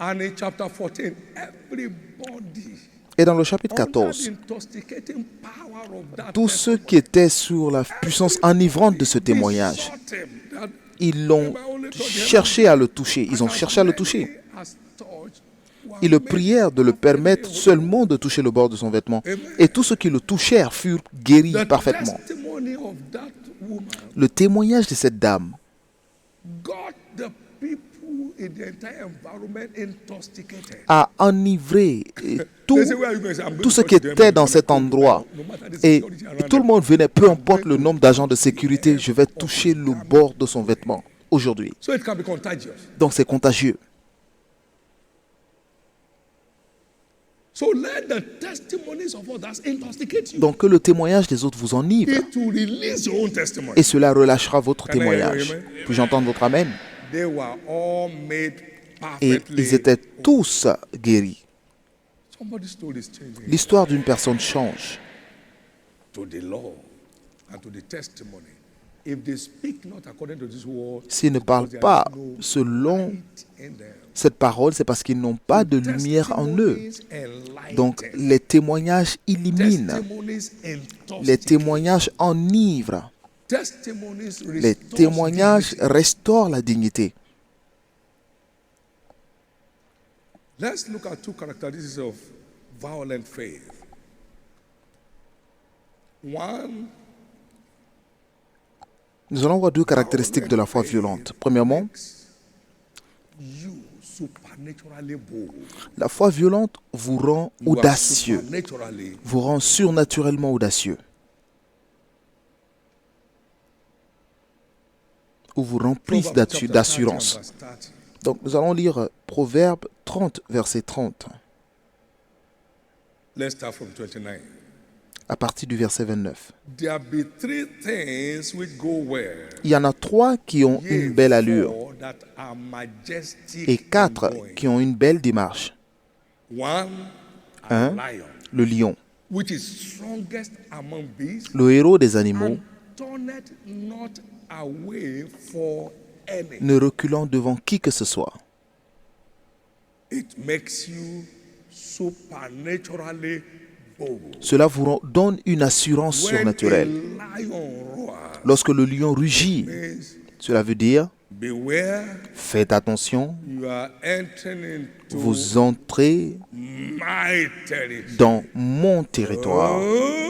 And in chapter 14, everybody Et dans le chapitre under 14, the intoxicating power of that tous ceux qui étaient sur la puissance enivrante de ce témoignage, besought him that ils l'ont cherché à le toucher. Ils ont cherché à le toucher. Ils le prièrent de le permettre seulement de toucher le bord de son vêtement. Et tous ceux qui le touchèrent furent guéris the parfaitement. testimony of that woman Le témoignage de cette dame got the people in the entire environment intoxicated. a enivré tout, They say, "Where are you going?" I say, "I'm going tout to ce touch qui them." était dans cet endroit. No matter the Et security around tout le them. monde venait, peu importe le nombre d'agents de sécurité, je vais toucher le bord de son vêtement aujourd'hui. So it can be contagious. Donc c'est contagieux. So let the testimonies of others intoxicate you. Donc que le témoignage des autres vous enivre. It will release your own testimony. Et cela relâchera votre Can I hear you, témoignage. amen? Puis-je entendre votre amen? They were all made Et perfectly. ils étaient tous guéris. Somebody's story is changing. L'histoire d'une personne change. To the law and to the testimony. If they speak not according to this word, S'ils ne parlent there pas is no selon light in them. cette parole, c'est parce qu'ils n'ont pas de lumière en eux. Testimonies enlighten. Donc les témoignages illuminent. Testimonies Les intoxicate. témoignages enivrent. Testimonies Les restore témoignages dignity. restaurent la dignité. Let's look at two characteristics of violent faith. One, Nous allons voir deux caractéristiques de la foi violente. Premièrement, you supernaturally bold. la foi violente vous rend You are audacieux, supernaturally vous rend surnaturellement audacieux, ou vous remplit Proverbs chapter 30 d'assurance. verse 30. Donc nous allons lire Proverbe 30, verset 30, Let's start from 29. à partir du verset 29. There be three things which go well. Il y en a trois qui ont Yea, une belle allure four that are majestic et in quatre going. qui ont une belle démarche. One, Un, a lion, le lion, which is strongest among beasts, le héros des animaux, and turneth not away for any. ne reculant devant qui que ce soit. It makes you supernaturally bold. Cela donne une assurance When surnaturelle. a lion roars, Lorsque le lion rugit, means cela veut dire, beware, faites attention, you are entering into vous entrez my territory. dans mon territoire. Oh.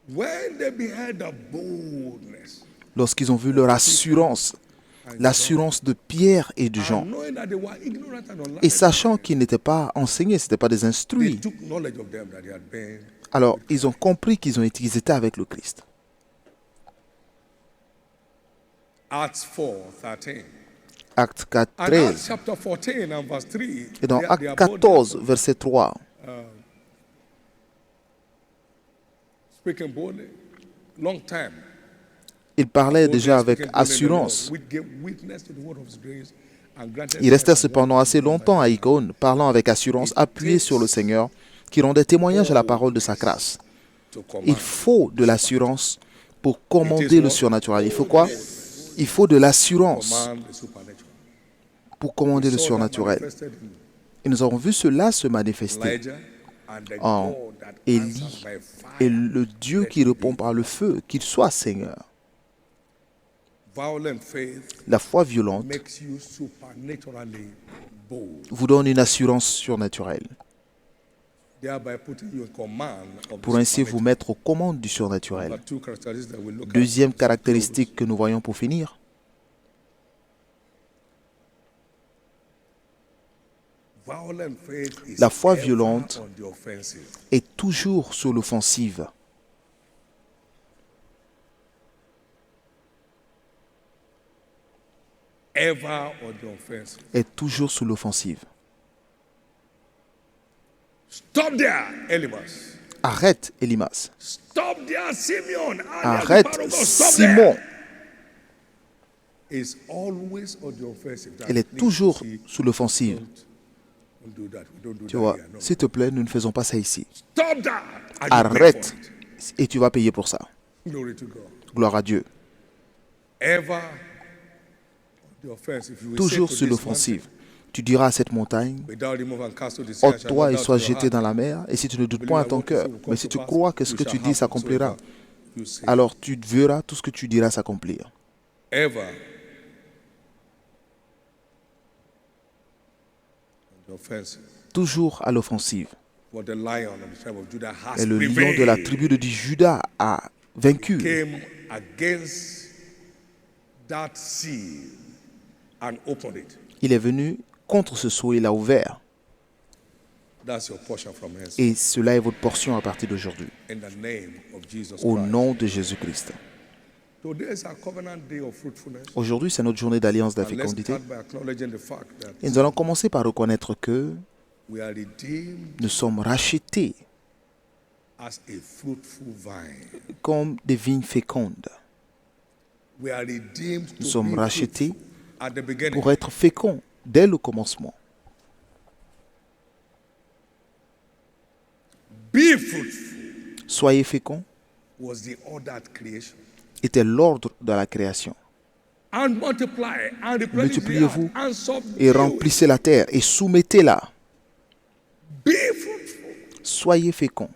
When they beheld the boldness, Lorsqu'ils ont vu leur assurance, l'assurance de Pierre et de Jean, and knowing that they were ignorant and et unlearned, sachant qu'ils n'étaient pas enseignés, ce n'étaient pas des they instruits, took knowledge of them that they had been. alors ils ont compris qu'ils étaient avec le Christ. Acts 4:13. Acte 4, And 13. Acts chapter 14 and verse 3. Et dans they Acte are 14, verset 3, speaking boldly, long time. il parlait Boldly déjà avec speaking boldly in the Lord, assurance. which gave witness to the word of his grace and granted Il restait signs and cependant wonders assez longtemps à Icône, parlant avec assurance, appuyé sur le Seigneur, qui rendait témoignage à la parole de sa grâce. to command. Il faut de l'assurance pour commander le surnaturel. Il faut quoi? Il faut de l'assurance Command the supernatural. pour commander le Saw that surnaturel. manifested in Et nous avons vu cela se manifester Elijah and the en God that Élie answers by fire. et le Dieu qui répond par le feu, qu'il soit Seigneur. Violent faith La foi violente makes you supernaturally bold, vous donne une assurance surnaturelle, thereby putting you in command of pour the ainsi vous supernatural. mettre aux commandes du surnaturel. Number two characteristics that we look at. Deuxième caractéristique que nous voyons pour finir, Violent faith is la foi ever violente on the offensive. est toujours sur l'offensive. Ever on the offensive. Est toujours sur l'offensive. Stop there, Elimas. Arrête, Elimas. Stop there, Simeon. Arrête, Simon. Is always on the offensive. Elle est toujours sous l'offensive. Don't do that. We don't do Tu that vois, here, no. s'il te plaît, nous ne faisons pas ça ici. Stop that. And you pay Arrête for it. et tu vas payer pour ça. Glory to God. Gloire à Dieu. Ever on the offense. If you will Toujours say to sur this l'offensive. Tu diras à cette montagne, mountain, without remove and cast to the sea, I shall ôte-toi not et doubt sois your jeté heart. dans la mer. Et si tu ne doutes point à ton cœur, mais si tu crois que ce que tu dis s'accomplira, You say, alors tu verras tout ce que tu diras s'accomplir. ever on the offensive. Toujours à l'offensive. What the lion of the tribe of Judah has Et le lion de la tribu de Juda a vaincu. came against that seal and opened it. Il est venu contre ce sceau, il l'a ouvert. That's your portion from henceforth. Et cela est votre portion à partir d'aujourd'hui. In the name of Jesus Au Christ. nom de Jésus-Christ. Today is our covenant day of fruitfulness. Aujourd'hui, c'est notre journée d'alliance de la And let's fécondité. start by acknowledging the fact that Et nous allons commencer par reconnaître que we are redeemed nous sommes rachetés as a fruitful vine. comme des vignes fécondes. We are redeemed Nous to sommes be rachetés fruitful at the beginning. pour être féconds dès le commencement. Be fruitful Soyez féconds was the ordered creation. était l'ordre de la création. And multiply and replenish the Multipliez-vous earth and subdue et it. remplissez la terre et soumettez-la. Be fruitful. Soyez féconds.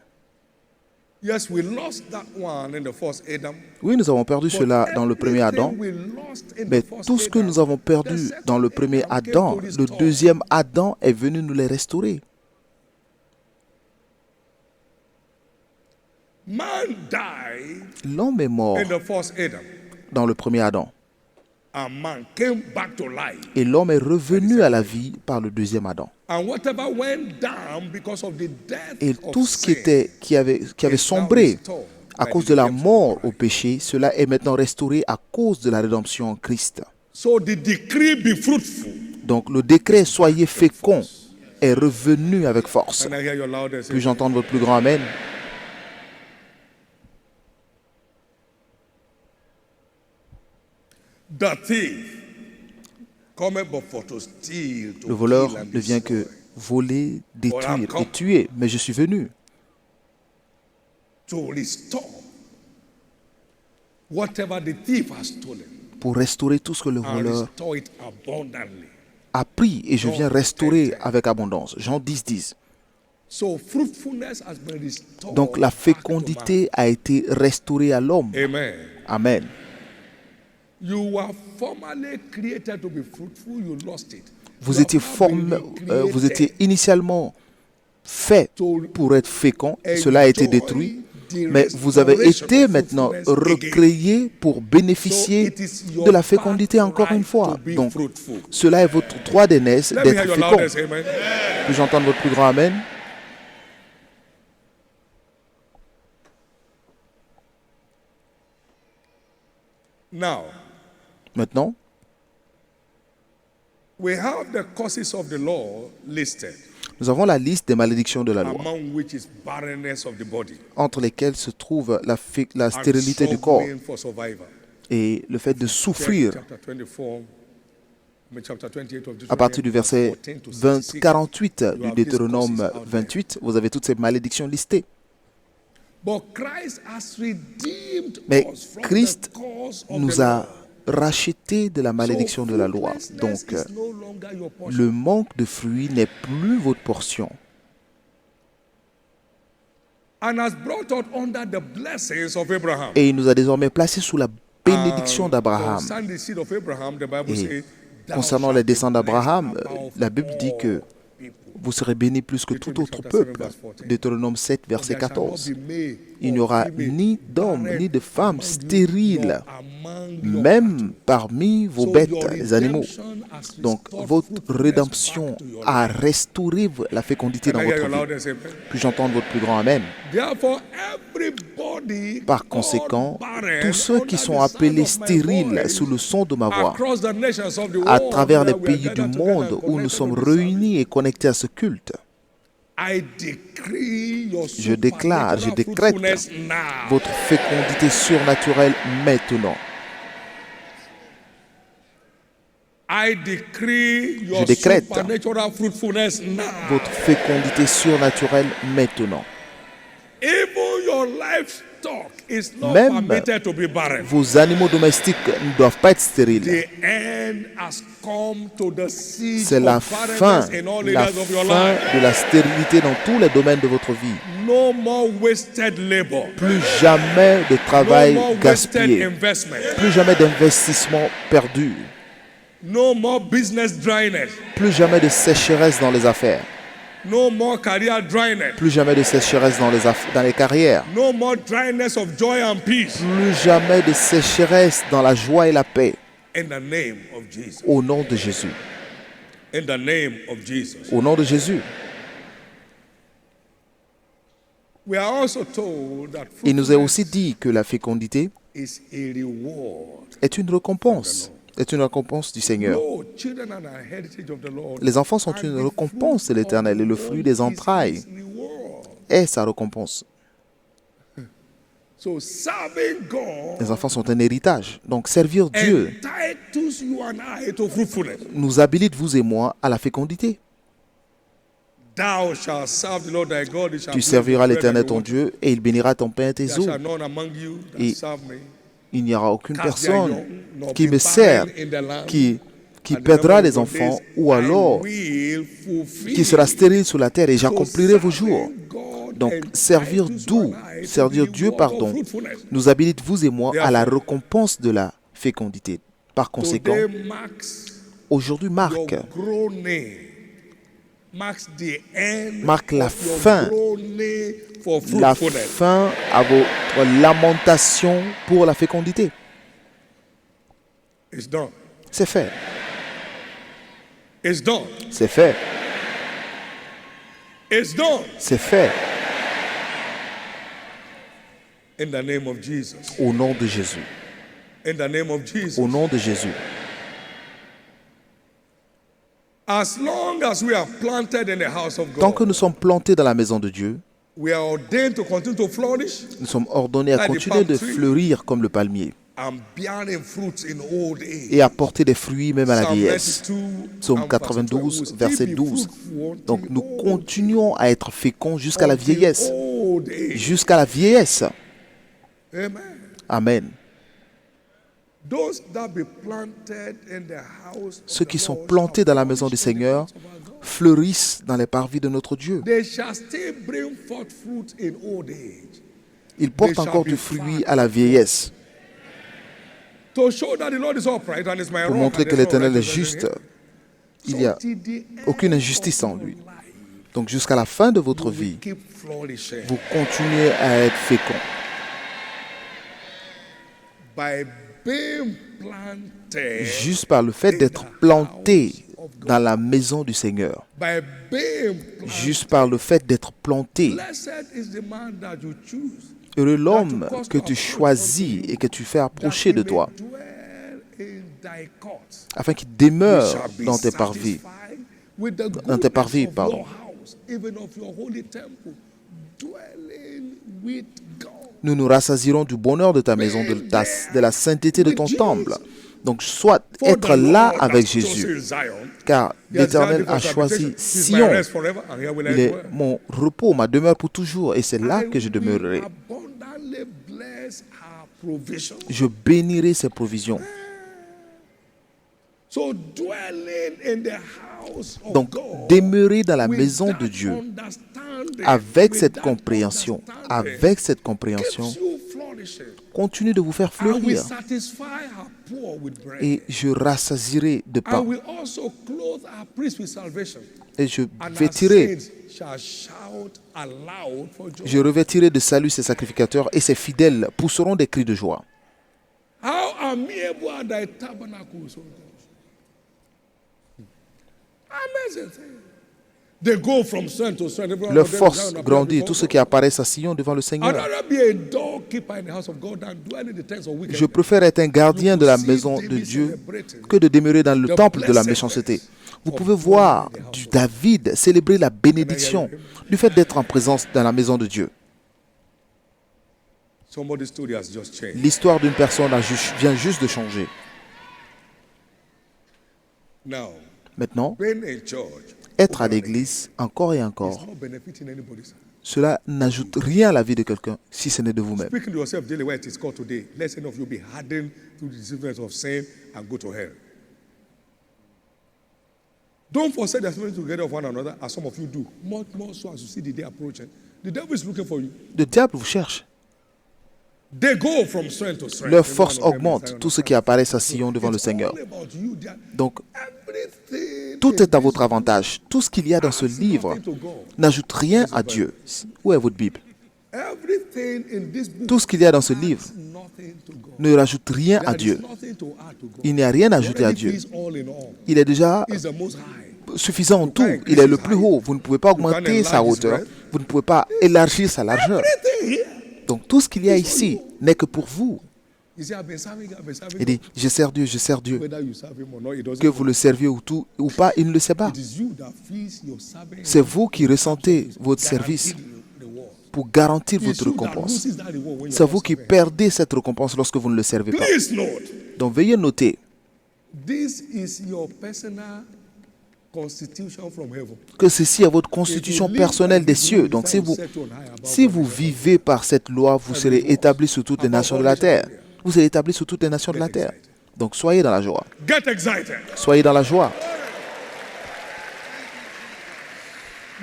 Yes, we lost that one in the first Adam. Oui, nous avons perdu But cela dans le premier Adam, everything we lost in mais the first tout ce que Adam, nous avons the perdu second dans le premier Adam came Adam, to le restore. deuxième Adam est venu nous les restaurer. Man died L'homme est mort in the first Adam, dans le premier Adam and man came back to life. et l'homme est revenu à la vie par le deuxième Adam. And whatever went down because of the death Et of tout ce qui sin avait is now sombré restored à by cause the de la redemption mort of au Christ. péché, cela est maintenant restauré à cause de la rédemption en Christ. So the decree be fruitful. Donc le décret soyez féconds est revenu avec force. Can I hear your loudest? Puis-je entendre votre plus grand Amen? The thief cometh but for to steal, to Le voleur kill and ne vient que destroy. voler, détruire et tuer, mais je suis venu To restore whatever the thief has stolen pour restaurer tout ce que le and voleur restore it abundantly. a pris et je viens restaurer avec abondance. Jean 10:10. So fruitfulness has been restored. Donc la back to fécondité a été restaurée à l'homme. man. Amen. Amen. You were formerly created to be fruitful, you lost it. Vous You étiez, have been vous recreated étiez initialement fait pour être fécond. Cela a été détruit. Mais vous avez été maintenant recréé pour bénéficier de la fécondité encore une fois. Donc, cela est votre droit d'aînesse Let me hear d'être your fécond. loudest amen. Puis-je entendre votre plus grand Amen? Now, Maintenant, we have the causes of the law listed, nous avons la liste des malédictions de la loi, among which is barrenness of the body entre lesquelles se trouve la and stérilité du corps suffering for survival. et le fait de souffrir. Chapter 24, chapter 28 of À partir du verset 14 to 66, 48 you du have these Deutéronome causes out there. 28, vous avez toutes ces malédictions listées. But Christ has redeemed Mais us from Christ the cause of nous the a law. rachetés de la malédiction de la loi. fruitlessness Donc, is no longer your portion. le manque de fruits n'est plus votre portion. And has brought us under the blessings of Abraham. Et il nous a désormais placés sous la bénédiction And d'Abraham. concerning the seed of Abraham, the Bible Et says, "Thou concernant shalt les be descendants blessed d'Abraham, above la Bible dit que all people." vous serez bénis plus que tout autre peuple. Deutéronome 7, verset There shall not 14. be male Il n'y or aura female ni d'hommes barren ni de femmes among you, stériles, nor among your même parmi vos cattle. bêtes, So your les animaux. redemption has Donc, restored votre fruitfulness rédemption back to your a life. restauré la fécondité Can dans I hear votre your vie. loudest amen? Puis-je entendre votre plus grand Amen? Therefore, everybody Par called conséquent, barren tous ceux qui under sont the sound appelés of my stériles voice sous le son de ma voix, across the nations of the à world travers les where we are pays du gathered together monde and où nous connected sommes to this service, réunis et connectés à ce culte, I decree your Je déclare, je supernatural décrète fruitfulness now. votre fécondité surnaturelle maintenant. I decree Je your décrète supernatural fruitfulness now. votre fécondité surnaturelle maintenant. Even your livestock is not Même permitted to be barren. vos animaux domestiques ne doivent pas être stériles. The end has come to the siege C'est la of fin, barrenness in all la areas of your fin life. de la stérilité dans tous les domaines de votre vie. No more wasted labor. Plus jamais de No travail more wasted gaspillé. investment. Plus jamais d'investissement perdu. No more business dryness. Plus jamais de sécheresse dans les affaires. No more career dryness. Plus jamais de sécheresse dans les carrières. No more dryness of joy and peace. Plus jamais de sécheresse dans la joie et la paix. In the name of Jesus. Au nom de Jésus. In the name of Jesus. Au nom de Jésus. We are also told that Il nous est aussi fruitfulness dit que la fécondité is a reward. est une récompense. Est une récompense du Seigneur. Lo, children are an heritage of the Lord. Les enfants sont And une the récompense de fruit l'Éternel et le of the fruit womb des is entrailles his reward. est sa récompense. So serving God Les enfants sont un héritage. Donc servir Dieu entitles you and I to fruitfulness. nous habilite, vous et moi, à la fécondité. Thou shalt serve the Lord thy God. He shall Tu bless serviras the bread l'Éternel and the ton water. Dieu et il bénira ton pain et tes There eaux. shall none among you that Et serve me il n'y aura aucune cast their personne young, nor qui be me sert, barren in the land. qui And the perdra number les of enfants, days ou I alors will fulfill. qui sera stérile sur la terre et j'accomplirai vos jours. Serving God Donc, entitles servir you d'où? and I to Servir the Dieu, reward of pardon, fruitfulness. nous habilite, vous et moi, à la Therefore, récompense de la fécondité. Par conséquent, Today marks aujourd'hui marque your groaning, marks the end Marque la of your fin. groaning for la fruitfulness. fin à votre lamentation pour la fécondité. It's done. C'est fait. It's done. C'est fait. It's done. C'est fait. In the name of Jesus. Au nom de Jésus. In the name of Jesus. Au nom de Jésus. As long as we are planted in the house of Tant que God, nous sommes plantés dans la maison de Dieu, we are ordained to continue to flourish nous sommes ordonnés à continuer de fleurir comme le palmier and bearing fruits in old age. et à porter des fruits même à la Psalm vieillesse. 92 Psaume and verse 92, 12. verset Be 12. fruitful Donc until nous old continuons à être féconds jusqu'à la until vieillesse. old age. Jusqu'à la vieillesse. Amen. Amen. Those that be planted in the house of Ceux the qui sont Lord plantés shall dans la maison du flourish in the Seigneur house of our God. fleurissent dans les parvis de notre Dieu. They shall still bring forth fruit in old age. Ils portent encore du fruit à la vieillesse. To show that the Lord is upright and is my Pour rock montrer and que there's no l'Éternel est righteousness in juste, him. il n'y a So till the end aucune of injustice en your lui. life, Donc jusqu'à la fin de votre you will vie, keep flourishing vous continuez à être fécond. by being planted, Juste par le fait d'être planté dans la maison du Seigneur. by being planted. Juste par le fait d'être planté. Blessed is the man that you choose, Heureux l'homme que tu choisis et que tu fais approcher de toi, that he may dwell in thy courts. afin qu'il We demeure shall be dans tes parvis. satisfied with the Dans tes parvis, goodness of pardon. your house, even of your holy temple, dwelling with God. Nous nous rassasierons du bonheur de ta maison, de la sainteté de ton temple. Donc, soit For être the là Lord avec has Jésus, chosen Zion. car He has l'Éternel granted a us choisi habitation. He is my Sion. rest forever, and here will I Il est dwell. mon repos, ma demeure pour toujours, et c'est là I que je will demeurerai. abundantly bless our provision. Je bénirai ses provisions. So dwelling in the house of Donc, God, demeurer dans la with maison that de Dieu, understanding, avec with cette that compréhension, understanding, avec cette keeps compréhension, you flourishing. continue de vous faire I will fleurir. satisfy our poor with bread. Et je rassasierai de I pain. will also clothe our priests with salvation. Et je And our vêtirai, saints shall shout aloud for joy. je revêtirai de salut ses sacrificateurs, et ses fidèles pousseront des cris de joie. How amiable are thy tabernacles, O God. Amazing thing. They go from strength to strength. Everyone Leur of them force down grandit. before Tous ceux God. qui apparaissent à Sion devant le I'd Seigneur. rather be a doorkeeper in the house of God than dwell in the tents of Je wickedness. préfère être un gardien de la maison de Dieu que de demeurer dans le temple de la méchanceté. Vous pouvez voir David célébrer la bénédiction du fait d'être en présence dans la maison de Dieu. Somebody's story has just changed. L'histoire d'une personne vient juste de changer. Now, Maintenant, being in church être à l'église encore et is encore, not benefiting anybody's. cela n'ajoute rien à la vie de quelqu'un si ce n'est de vous-même. Speaking to yourself daily where it is called today, let any of you be hardened through the deceitfulness of sin and go to hell. Don't forsake the assembling together of one another, as some of you do. Much more so as you see the day approaching. The devil is looking for you. Le diable vous cherche. They go from strength to strength. Leur Every force one of them augmente, is tous ceux qui apparaissent à Sion devant le It's Seigneur. all about you. Donc, Everything tout est à in votre this avantage. Tout ce qu'il y a dans ce book livre has nothing to God. n'ajoute rien à Dieu. Où est votre Bible? Everything in this book Tout ce qu'il y a dans ce livre has nothing to God. ne rajoute rien à There is Dieu. nothing to add to God. Il n'y a rien à ajouter à Already Dieu. he is all in all. Il est déjà He is the most high. suffisant en tout. Il est le plus haut. Vous ne pouvez pas augmenter sa hauteur. Vous ne pouvez pas élargir sa largeur. Everything here. Donc tout ce qu'il y a ici n'est que pour vous. You see, I've been serving Il dit, je sers Dieu, je sers Dieu. Whether you serve him or not, it doesn't Que vous le serviez ou pas, il ne le sait pas. It is you that feels your serving. C'est vous qui ressentez votre service pour garantir It's votre you that récompense. loses that reward when C'est you're vous not qui serving. perdez cette récompense lorsque vous ne le servez pas. Please note, Donc veuillez noter this is your personal constitution from heaven. que ceci est votre constitution personnelle des cieux. Donc si vous vivez par cette loi, vous serez établis sur toutes les nations de la terre. Vous serez établis sur toutes les nations de la terre. Donc soyez dans la joie. Get excited. Soyez dans la joie.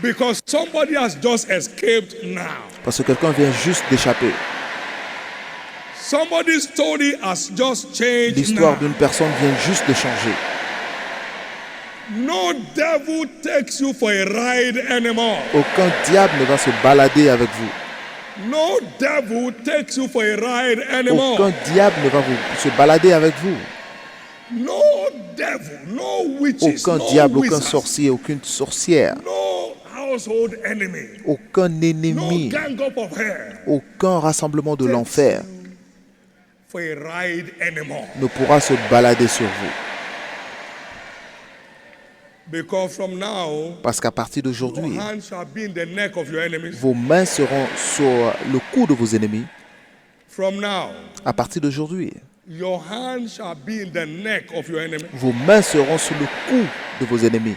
Because somebody has just escaped now. Parce que quelqu'un vient juste d'échapper. Somebody's story has just changed L'histoire now. d'une personne vient juste de changer. No devil takes you for a ride anymore. Aucun diable ne va se balader avec vous. No devil takes you for a ride anymore. Aucun diable ne va se balader avec vous. No devil, no witches, Aucun no diable, aucun wizards, sorcier, aucune sorcière, no household enemy, aucun no ennemi, gang up of hell aucun rassemblement de l'enfer for a ride anymore. ne pourra se balader sur vous. Because from now, Parce qu'à partir your d'aujourd'hui, hand shall be in the neck of your enemies. vos mains seront sur le cou de vos ennemis. From now, À partir d'aujourd'hui, your hand shall be in the neck of your enemy. vos mains seront sur le cou de vos ennemis.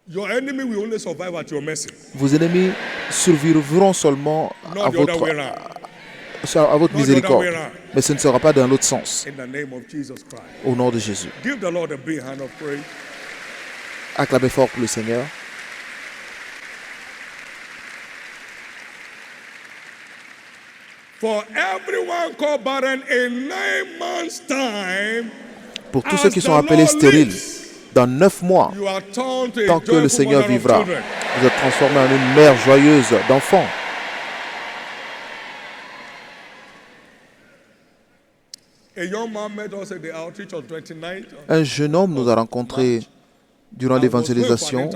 Your enemy will only survive at your mercy, Vos ennemis survivront seulement not à the other way votre, around. à votre Not the miséricorde. other way around. Mais ce ne sera pas dans l'autre sens. In the name of Jesus Christ. Au nom de Jésus. Give the Lord a big hand of praise. Acclamez fort pour le Seigneur. For everyone called barren in 9 months' time, Pour tous ceux qui sont appelés stériles, dans 9 mois, you are turned to a tant que le joyful Seigneur mother of vivra, children. vous êtes transformés en une mère joyeuse d'enfants. A young man met us at the outreach on 29th. Un jeune homme nous a rencontrés durant l'évangélisation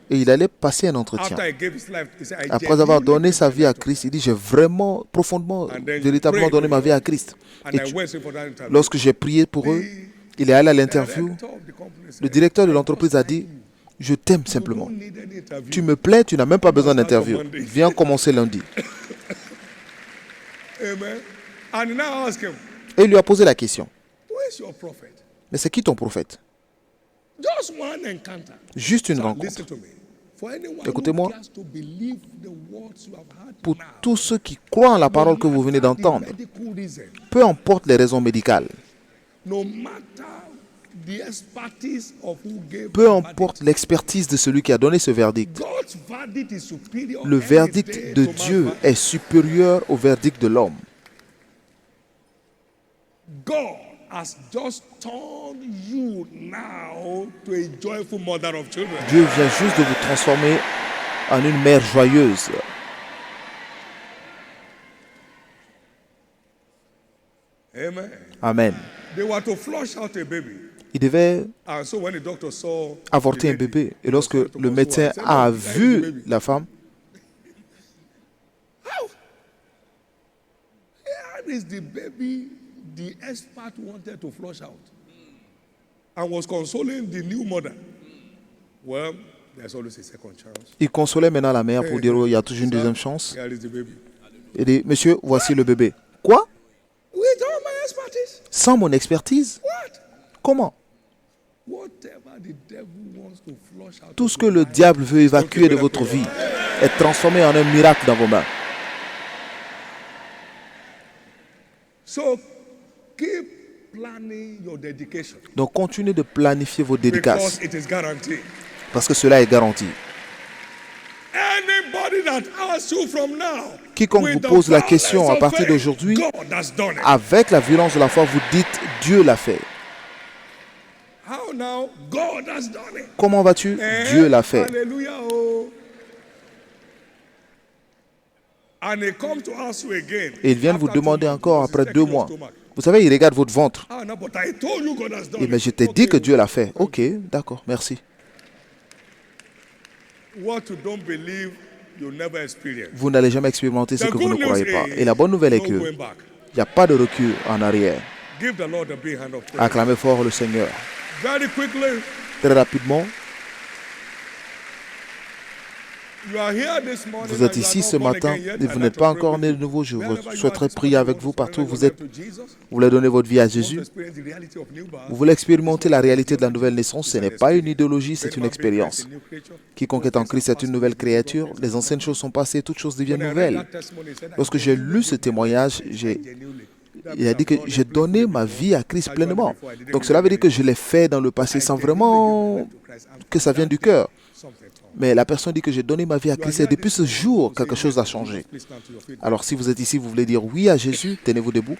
et il allait passer un entretien. After he gave his life, he said, I Après avoir donné genuinely sa vie à believe Christ, il dit, j'ai vraiment, profondément, And then véritablement pray donné ma vie à Christ. And Et I went in for that interview. lorsque j'ai prié pour eux, il est allé à l'interview. Director of the company Le said, directeur de l'entreprise a dit, je t'aime simplement. "You don't need any interview." Tu me plais, tu n'as même pas besoin d'interview. Viens commencer lundi. Amen. And he now ask him, Et il lui a posé la question, who is your prophet? mais c'est qui ton prophète? Just one encounter. Juste une Listen rencontre. to me. For anyone Écoutez-moi. who cares to believe the words you have heard Pour now, tous ceux qui croient en la parole que vous venez d'entendre, the medical reason, peu importe les raisons médicales, no matter the expertise of who gave peu the importe l'expertise de celui qui a donné ce verdict, God's verdict is superior le any verdict day de to man's Dieu verdict. est supérieur au verdict de l'homme. God has just turned you now to a joyful mother of children. Dieu vient juste de vous transformer en une mère joyeuse. Amen. Amen. They were to flush out a baby. Il devait And so when the doctor saw avorter the un lady, bébé. Et he lorsque was trying to le console her. médecin He said, a "No, where is the vu baby?" la femme, How? Here is the baby the expert wanted to flush out and was consoling the new mother. Well, there's always a second chance. il consolait maintenant la mère pour dire oh, il y a toujours une deuxième chance. Here is the baby. Il dit, monsieur, voici le bébé. Quoi? With all my expertise? Sans mon expertise? What? Comment? Whatever the devil wants to flush out Tout of ce que your le life, diable veut évacuer de votre vie est transformé en un miracle dans vos mains. So keep planning your dedication Donc continuez de planifier vos dédicaces because it is guaranteed. parce que cela est garanti. Anybody that asks you from now, Quiconque with vous the pose la violence question à of partir faith, d'aujourd'hui, God has done it. avec la violence de la foi, vous dites Dieu l'a fait. How now? God has done it. Comment vas-tu? Eh? Dieu l'a fait. Hallelujah. Oh. And he comes to ask you again. Et il vient de vous after 2 demander months, encore because après he's 2 checking your mois. stomach. Vous savez, il regarde votre ventre. Ah, no, but I told you God has done Et mais it. je t'ai dit que Dieu l'a fait. Ok, d'accord, merci. What you don't believe, you'll never experience. Vous n'allez jamais expérimenter ce The que vous ne good croyez news pas. is Et la bonne nouvelle est no que going back. il n'y a pas de recul en arrière. Give the Lord a big hand of praise. Acclamez fort le Seigneur. Very quickly, Très rapidement, you are here this morning vous êtes and you are ici not ce born matin again yet. et I'd vous like n'êtes to pas pray encore with né you. de nouveau. Je Wherever you souhaiterais are this prier morning, avec vous you want to partout où surrender vous your êtes. life to Jesus. Vous voulez donner votre vie à Want to Jésus. experience the reality of new birth. Vous voulez expérimenter la réalité de la nouvelle naissance. Ce n'est pas une idéologie, c'est une expérience. Quiconque est en Christ est une nouvelle créature. Les anciennes choses sont passées, toutes choses deviennent nouvelles. Lorsque j'ai lu ce témoignage, il a dit que j'ai donné ma vie à Christ pleinement. Donc cela veut dire que je l'ai fait dans le passé sans vraiment que ça vienne du cœur. Mais la personne dit que j'ai donné ma vie à Christ et depuis ce jour, quelque chose a changé. Alors si vous êtes ici, vous voulez dire oui à Jésus, tenez-vous debout.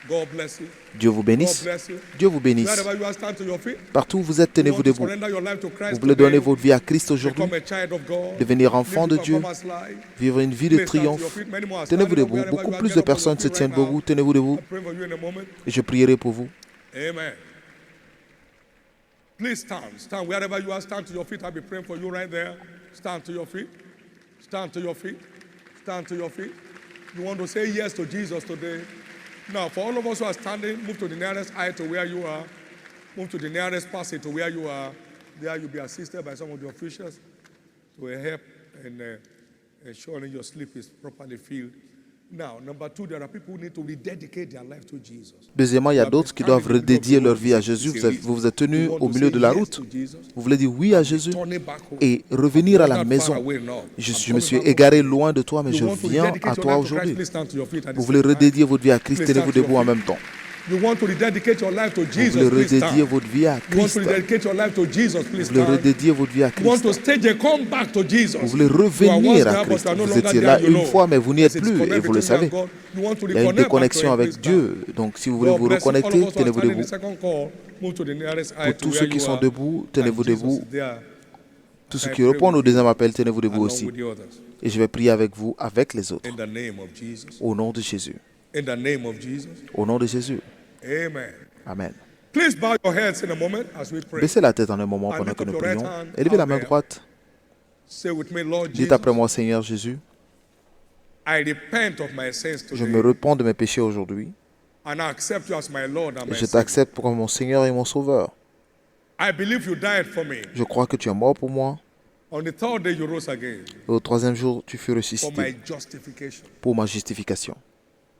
God bless you. Dieu vous God bénisse. bless you. Dieu vous bénisse. Wherever you are, stand to your feet. Partout où vous êtes, You tenez-vous want to debout. surrender your life to Christ Vous voulez today, donner votre vie à Christ aujourd'hui, become a child of God, devenir enfant de live a Dieu, performance life. vivre une vie de Please stand to your triomphe. feet. Many more are Tenez-vous standing up. debout. Wherever Beaucoup you are, plus get de up on your personnes se feet tiennent right now. debout. Tenez-vous debout I pray for you in a moment. et je prierai pour vous. Amen. Please stand. Stand wherever you are. Stand to your feet. I'll be praying for you right there. Stand to your feet. Stand to your feet. Stand to your feet. You want to say yes to Jesus today? Now, for all of us who are standing, move to the nearest aisle to where you are. Move to the nearest passage to where you are. There you'll be assisted by some of the officials to help in ensuring your sleep is properly filled. Now, number two, there are people who need to rededicate their life to Jesus. Deuxièmement, il y a d'autres qui doivent redédier leur vie à Jésus. Vous vous êtes tenus au milieu de la route. Vous voulez dire oui à Jésus et revenir à la maison. Je me suis égaré loin de toi, mais je viens à toi aujourd'hui. Vous voulez redédier votre vie à Christ, tenez-vous debout en même temps. You want to rededicate your life to Vous Jesus, voulez please redédier stand. votre vie à You want Christ. to rededicate your life to Jesus, please Vous voulez stand. redédier votre vie à You want Christ. to stage a comeback to Jesus. Vous voulez You are once revenir à there, but Christ. you are no Vous longer étiez there, là you une know. fois, mais vous n'y êtes Yes, it's plus et vous le connected to savez. God. You want to Il y a une reconnect back to déconnexion Him, avec please Dieu. Donc si vous voulez God vous bless you. All of reconnecter, us who are tenez-vous standing in debout. the second call, move to the nearest aisle Pour to tous where ceux qui you sont are. debout, And tenez-vous Jesus debout. is there Tous ceux I qui pray répondent au with you deuxième appel, tenez-vous debout along aussi. with the others. Et je vais prier avec vous, avec les autres. In the name of Jesus. Au nom de Jésus. In the name of Jesus. Au nom de Jésus. Amen. Amen. Please bow your heads in a moment as we pray. Baissez la tête en un moment pendant que nous prions. Élevez la main droite. Say with me, Lord Dites Jesus, après moi, Seigneur Jésus, I repent of my sins je me today repens de mes péchés aujourd'hui. and I accept you as my Lord and Et my je Savior. t'accepte comme mon Seigneur et mon Sauveur. I believe you died for me. Je crois que tu es mort pour moi. On the third day you rose again Et au troisième jour, tu fus for my ressuscité justification. pour ma justification.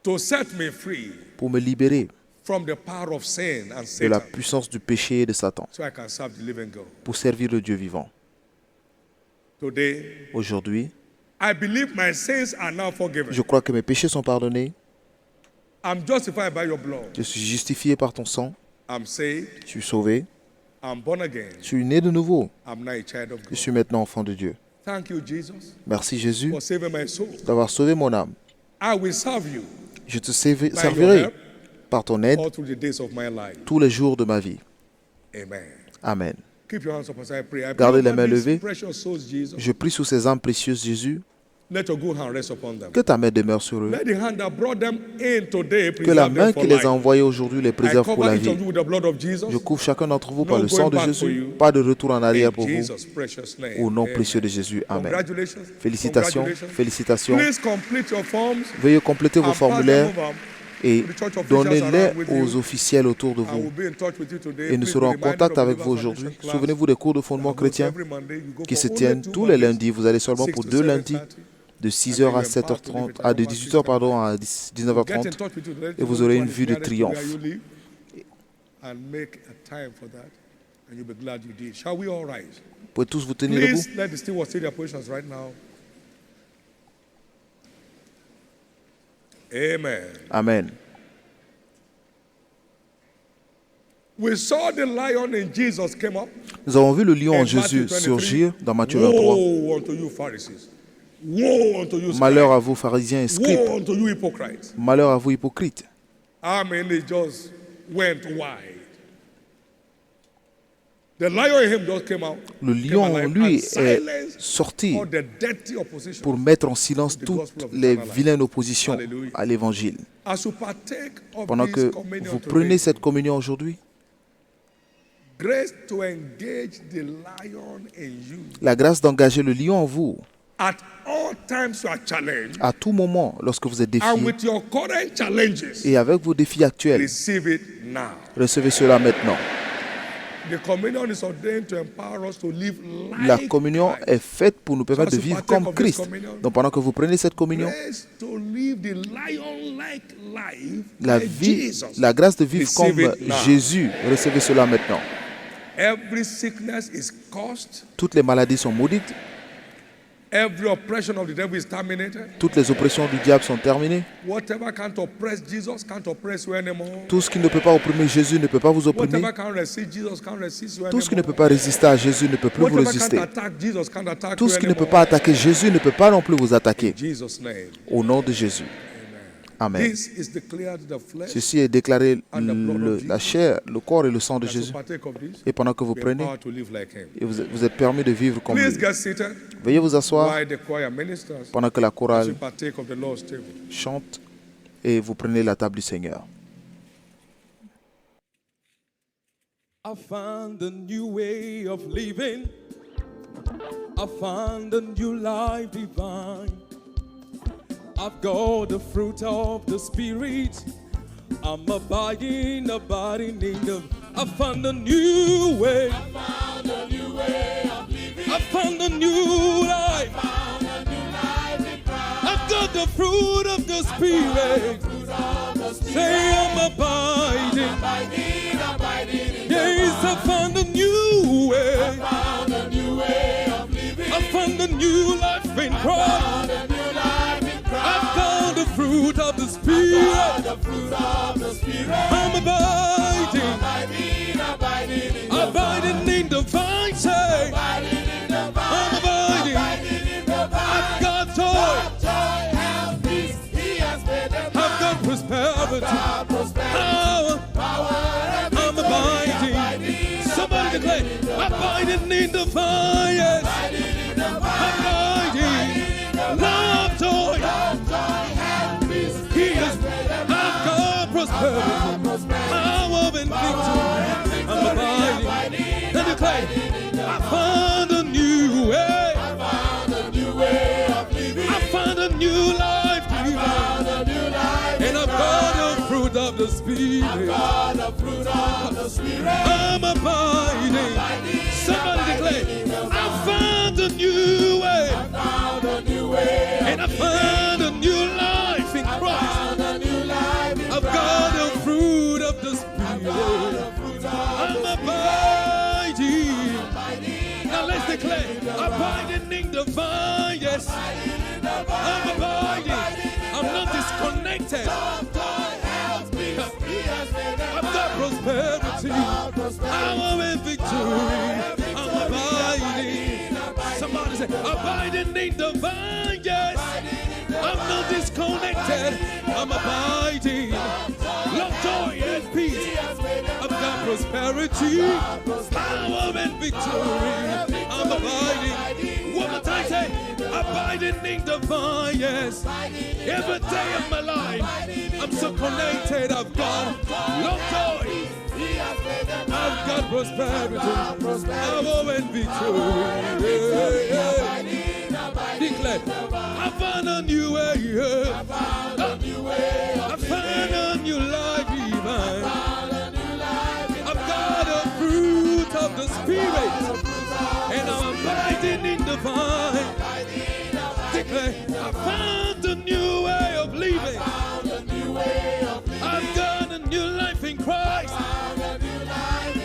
To set me free Pour me libérer from the power of sin and de la Satan puissance du péché et de Satan. so I can serve the living God. Pour servir le Dieu vivant. Today, Aujourd'hui, I believe my sins are now forgiven. je crois que mes péchés sont pardonnés. I'm justified by your blood. Je suis justifié par ton sang. I'm saved. Je suis sauvé. I'm born again. Je suis né de nouveau. I'm now a child of Je God. suis maintenant enfant de Dieu. Thank you, Jesus, Merci Jésus for saving my soul. d'avoir sauvé mon âme. I will serve you Je te by your servirai help par ton aide all through the days of my life. tous les jours de ma vie. Amen. Amen. Keep your hands up as I pray. I Gardez pray les mains over these levées. precious souls, Jesus. Je prie sous ces âmes précieuses, Jésus. Let your good hand rest upon them. Que ta main demeure sur eux. Let the hand that brought them in today Que la preserve main them for qui les life. a envoyés aujourd'hui les I préserve pour cover la each vie. of you with the blood of Jesus. Je couvre chacun d'entre vous par No le sang de going back for Jésus. you. Pas de retour en arrière In pour vous. Jesus' precious name. Au nom Amen. précieux de Jésus. Amen. Congratulations. Félicitations. Congratulations. Félicitations. Please complete your forms Veuillez compléter vos and pass them formulaires over. et The church officials donnez-les around with you. aux officiels autour de I will vous. be in touch with you today. Et nous Please serons be en reminded contact of the avec vous Believer's aujourd'hui. Foundation class Souvenez-vous des cours de fondement that goes chrétien every Monday. You go qui for se only tiennent 2 tous les Mondays, lundis. Vous allez seulement 6 pour to 2 lundis, 7:30. de 6h à 7h30, à de 18h pardon, à Get 19h30. in touch with you to let Et you vous know aurez what une is vue de nearest to where triomphe. you live, and make a time for that, and you'll be glad you did. Shall we all rise? Vous pouvez tous vous tenir debout. Please let the stewards take their positions right now. Amen. Amen. We saw the lion in Jesus came up. Nous avons vu le lion en In Jésus Matthew 23, surgir dans Matthieu 23. Woe unto you, Pharisees. Woe unto you, Malheur à scribes. vous, pharisiens et scribes. Woe unto you, hypocrites. Malheur à vous, hypocrites. I mean, they just went wide. The lion in him just came out. Le came lion en alive lui and est silenced sorti all the dirty opposition. pour mettre en silence toutes les vilaines oppositions Alléluia. à l'évangile. As you partake of Pendant this que communion vous today, prenez cette communion aujourd'hui, grace to engage the lion in you. la grâce d'engager le lion en vous, At all times you are challenged, à tout moment, lorsque vous êtes and défié, with your current challenges, et avec vos défis actuels, receive it now. recevez cela maintenant. The communion is ordained to empower us to live La like communion Christ. est faite pour nous permettre So de as you vivre partake comme of this Christ. communion, Donc pendant que vous prenez cette communion, Grace to live the lion-like life la like vie, Jesus. la grâce de vivre Receive comme it now. Jésus, recevez cela maintenant. Every sickness is cursed. Toutes les maladies sont maudites, Every oppression of the devil is terminated. toutes les oppressions du diable sont terminées. Whatever can't oppress Jesus can't oppress you anymore. Tout ce qui ne peut pas opprimer Jésus ne peut pas vous opprimer. Whatever can't resist Jesus can't resist you Tout ce qui ne peut anymore. pas résister à Jésus ne peut plus vous Whatever résister. can't attack Jesus can't attack Tout you ce qui ne peut anymore. pas attaquer Jésus ne peut pas non plus vous attaquer. In Jesus' name. Au nom de Jésus. Amen. This is declared the flesh. Ceci est déclaré la chair, le corps et le sang de As you Jésus. partake of this, Et pendant que vous be prenez, empowered to live like him. et vous êtes permis de vivre comme Please lui. get seated Veuillez vous asseoir while the choir ministers pendant que la as you chorale partake of the Lord's table. chante et vous prenez la table du Seigneur. I found a new way of living. I found a new life divine. I've got the fruit of the Spirit. I'm abiding in the. I found a new way. I found a new way of living. I found a new life. I found a new life in Christ. I've got the fruit of the Spirit. Say I'm abiding. Yes, I found a new way. I found a new way of living. I found a new life in Christ. I've got the fruit of the Spirit. I'm abiding. Abiding in the vine. Say, I'm abiding. I've got joy. I've got prosperity. Power. I'm abiding. Somebody declare, abiding in the vine. Yes. Abiding. Love, joy. I've got prosperity. Power and victory. I'm abiding. And declare, I found a new way. I found a new way of living. I found a new life to live. And I've got the fruit of the Spirit. I'm abiding. Somebody declare, I found a new way. And I found a new life in Christ. I've got the fruit of the Spirit. I'm abiding. Now let's declare, abiding in the vine. Yes, I'm abiding. I'm not disconnected. I've got prosperity. Power and victory. I'm abiding. Somebody say, abiding in the vine. Yes, I'm not disconnected. I'm abiding. Love, joy, and peace. I've got prosperity. Power and victory. I'm abiding. One more time, say, abiding. abiding in the vine, yes. Every day of my life, I'm so connected. I've got love, joy. I've got prosperity. I've always victory. Declare, I found a new way. I found a new life divine. I've got the fruit of the Spirit, and I'm abiding in the vine. Declare, I found a new way of living. I've got a new life in Christ.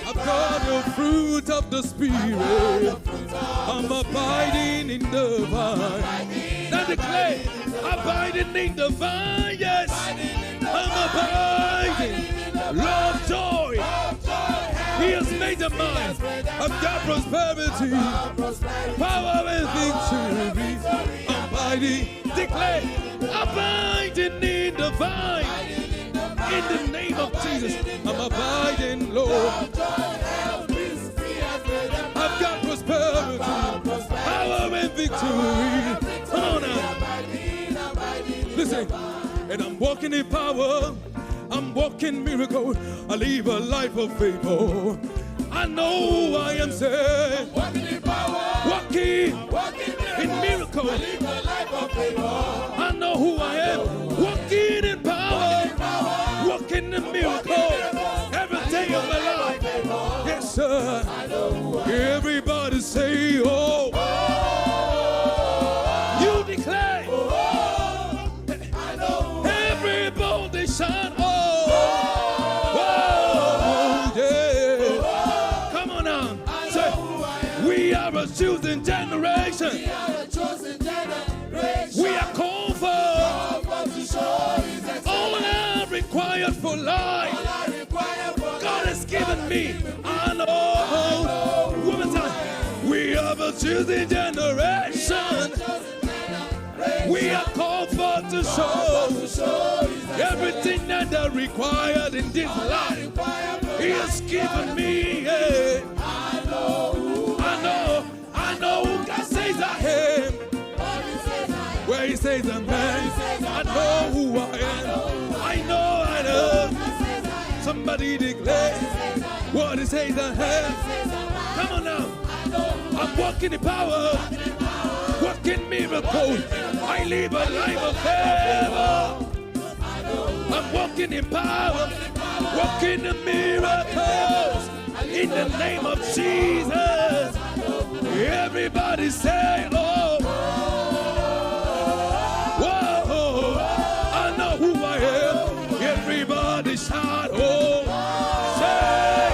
I've got the fruit of the Spirit. I'm abiding in the vine. Now declare, abiding in the vine, yes. I'm abiding. Love, joy. He has made a mind. I've got prosperity, power and victory. Abiding, declare, abiding in the vine. In the name of Jesus, I'm abiding, Lord. I've got prosperity, power and victory. Come on now. Listen, and I'm walking in power. I'm walking miracle. I live a life of favor. I know I am saved. Walking in power. Walking in miracle. I live a life of favor. I know who I am. Walking in power. Walking in miracle. Every day of my life. Yes, sir. Everybody say, oh. You declare. Everybody shout, oh. A chosen generation. We are called for all I required for life. God has given me. I know. Woman time. We have a chosen generation. We are called for to show everything that are required in this life. He has given me. Yeah. I know who God says I am. Where He says I'm man, I know who I am. I know. Somebody declare what He says I am. Come on now. I'm walking in power, walking miracles. I live a life of favor. I'm walking in power, walking in miracles. In the name of Jesus. Everybody say, oh, whoa, I know who I am. Everybody shout, oh, say,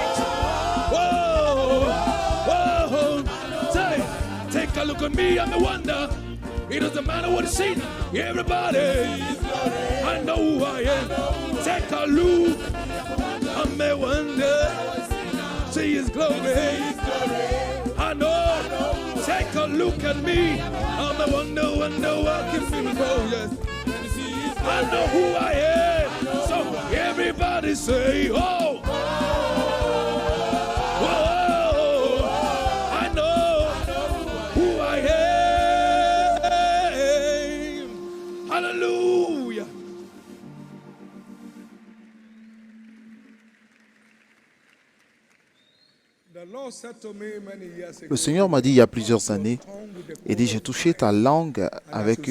whoa, say, take a look at me, I'm the wonder. It doesn't matter what you see. Everybody, I know who I am. Take a look, I'm a wonder. See His glory. I know. Take a look at me. I'm a wonder working miracle. Yes. I know who I am. So everybody say, oh. Whoa. I know who I am. Hallelujah. Le Seigneur m'a dit il y a plusieurs années, il dit, j'ai touché ta langue avec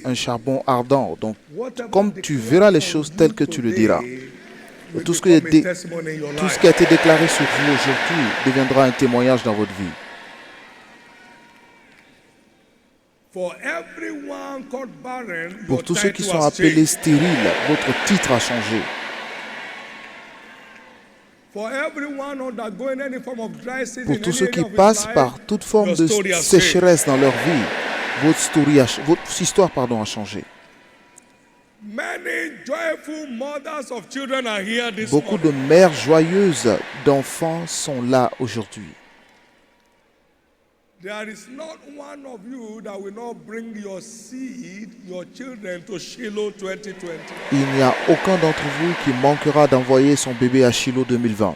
un charbon ardent. Donc, comme tu verras les choses telles que tu le diras, tout ce qui a été déclaré sur vous aujourd'hui deviendra un témoignage dans votre vie. Pour tous ceux qui sont appelés stériles, votre titre a changé. Pour tous ceux qui passent par toute forme de sécheresse dans leur vie, votre histoire a changé. Beaucoup de mères joyeuses d'enfants sont là aujourd'hui. There is not one of you that will not bring your seed, your children to Shiloh 2020. Il n'y a aucun d'entre vous qui manquera d'envoyer son bébé à Shiloh 2020.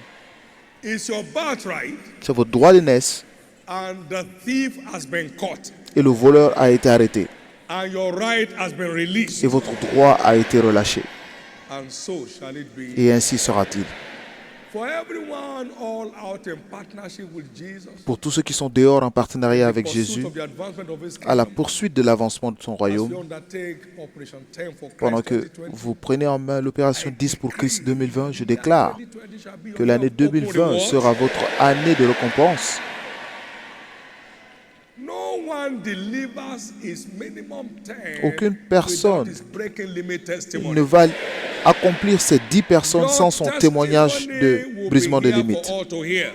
It's your birthright. C'est votre droit d'aînesse. And the thief has been caught. Et le voleur a été arrêté. And your right has been released. Et votre droit a été relâché. And so shall it be. Et ainsi sera-t-il. For everyone all out in partnership with Jesus, Pour tous ceux qui sont dehors en partenariat avec pursuit Jésus, of the advancement of his à la kingdom, poursuite de l'avancement de son as royaume, we undertake Operation 10 for pendant Christ que 2020, vous prenez en main l'opération 10 pour Christ 2020, je déclare 2020 shall be que your l'année year of open 2020 reward. sera votre année de récompense. No one delivers his minimum 10 Aucune personne without his breaking limit testimony. ne va accomplir ces 10 personnes sans son témoignage de brisement de limites. For all to hear.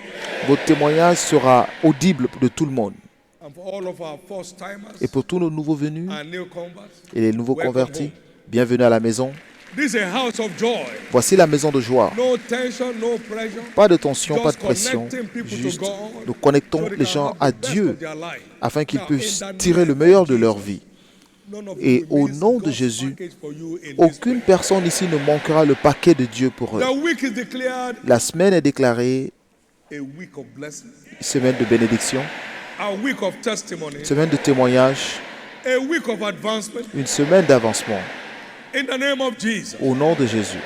Votre témoignage sera audible de tout le monde. And for all of our first-timers Et pour tous nos nouveaux venus and new converts, et les nouveaux welcome convertis, home. bienvenue à la maison. This is a house of joy. Voici la maison de joie. No tension, no pressure. Pas de tension, pas de Just pression. connecting people to Juste, God, nous connectons so they les can gens have à the best Dieu of their life. afin qu'ils Now, puissent in the tirer name le of meilleur de leur Jesus, vie. none of Et you au will miss nom de God's Jésus, package for you in this aucune place. personne ici ne manquera le paquet de Dieu pour eux. The week is declared La semaine est déclarée a week of blessings, semaine de bénédiction, a week of testimony, semaine de témoignage, a week of advancement. une semaine d'avancement. In the name of Jesus. Au nom de Jésus.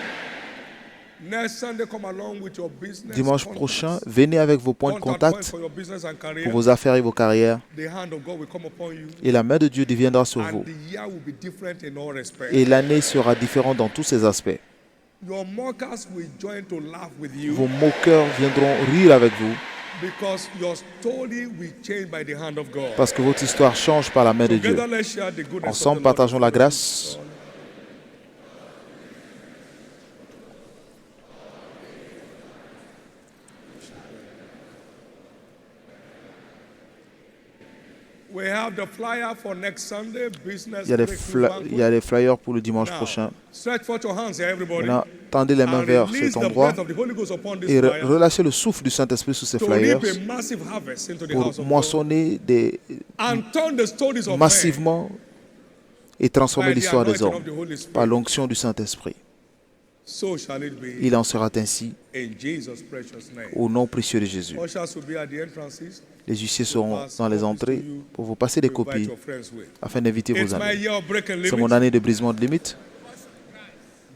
Next Sunday, come along with your business. Dimanche contacts, prochain, venez avec vos points de contact points contact for your business and career. pour vos affaires et vos carrières. The hand of God will come upon you, Et la main de Dieu deviendra sur and vous. the year will be different in all respects. Et l'année sera différente dans tous ses aspects. Your mockers will join to laugh with you Vos moqueurs viendront rire avec vous because your story will change by the hand of God. parce que votre histoire change par la main de Dieu. Together, let's share the goodness Ensemble, of the Lord. partageons la grâce. We have the flyer for next Sunday, business Il y a des, breakthrough il y a des flyers pour le dimanche Now, prochain. stretch forth your hands here, everybody, Maintenant, tendez les mains and vers release cet the endroit breath of the Holy Ghost upon this et flyer relâchez le souffle du Saint-Esprit sur ces to flyers reap a massive harvest into the pour house of God moissonner and turn the stories of men massivement et transformer by the l'histoire des anointing hommes of the Holy par Spirit. l'onction du Saint-Esprit. So shall it be Il en sera ainsi in Jesus' precious name. au nom précieux de Jésus. Ushers will be at the entrances. Les huissiers seront dans les entrées pour vous passer des To invite copies your friends with. afin d'inviter It's vos my amis. year of breaking C'est mon limits. année de brisement de limites.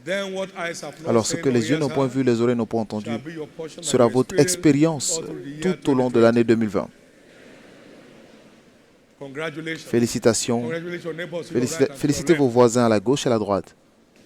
Then what eyes have not Alors ce seen que nor les yeux ears n'ont point heard vu, les oreilles n'ont pas entendu, shall be your portion and sera your votre expérience all through the year tout au long de 2020. l'année 2020. Congratulations. Félicitations. Congratulations your neighbors to your right and to your Félicitez left. vos voisins à la gauche et à la droite.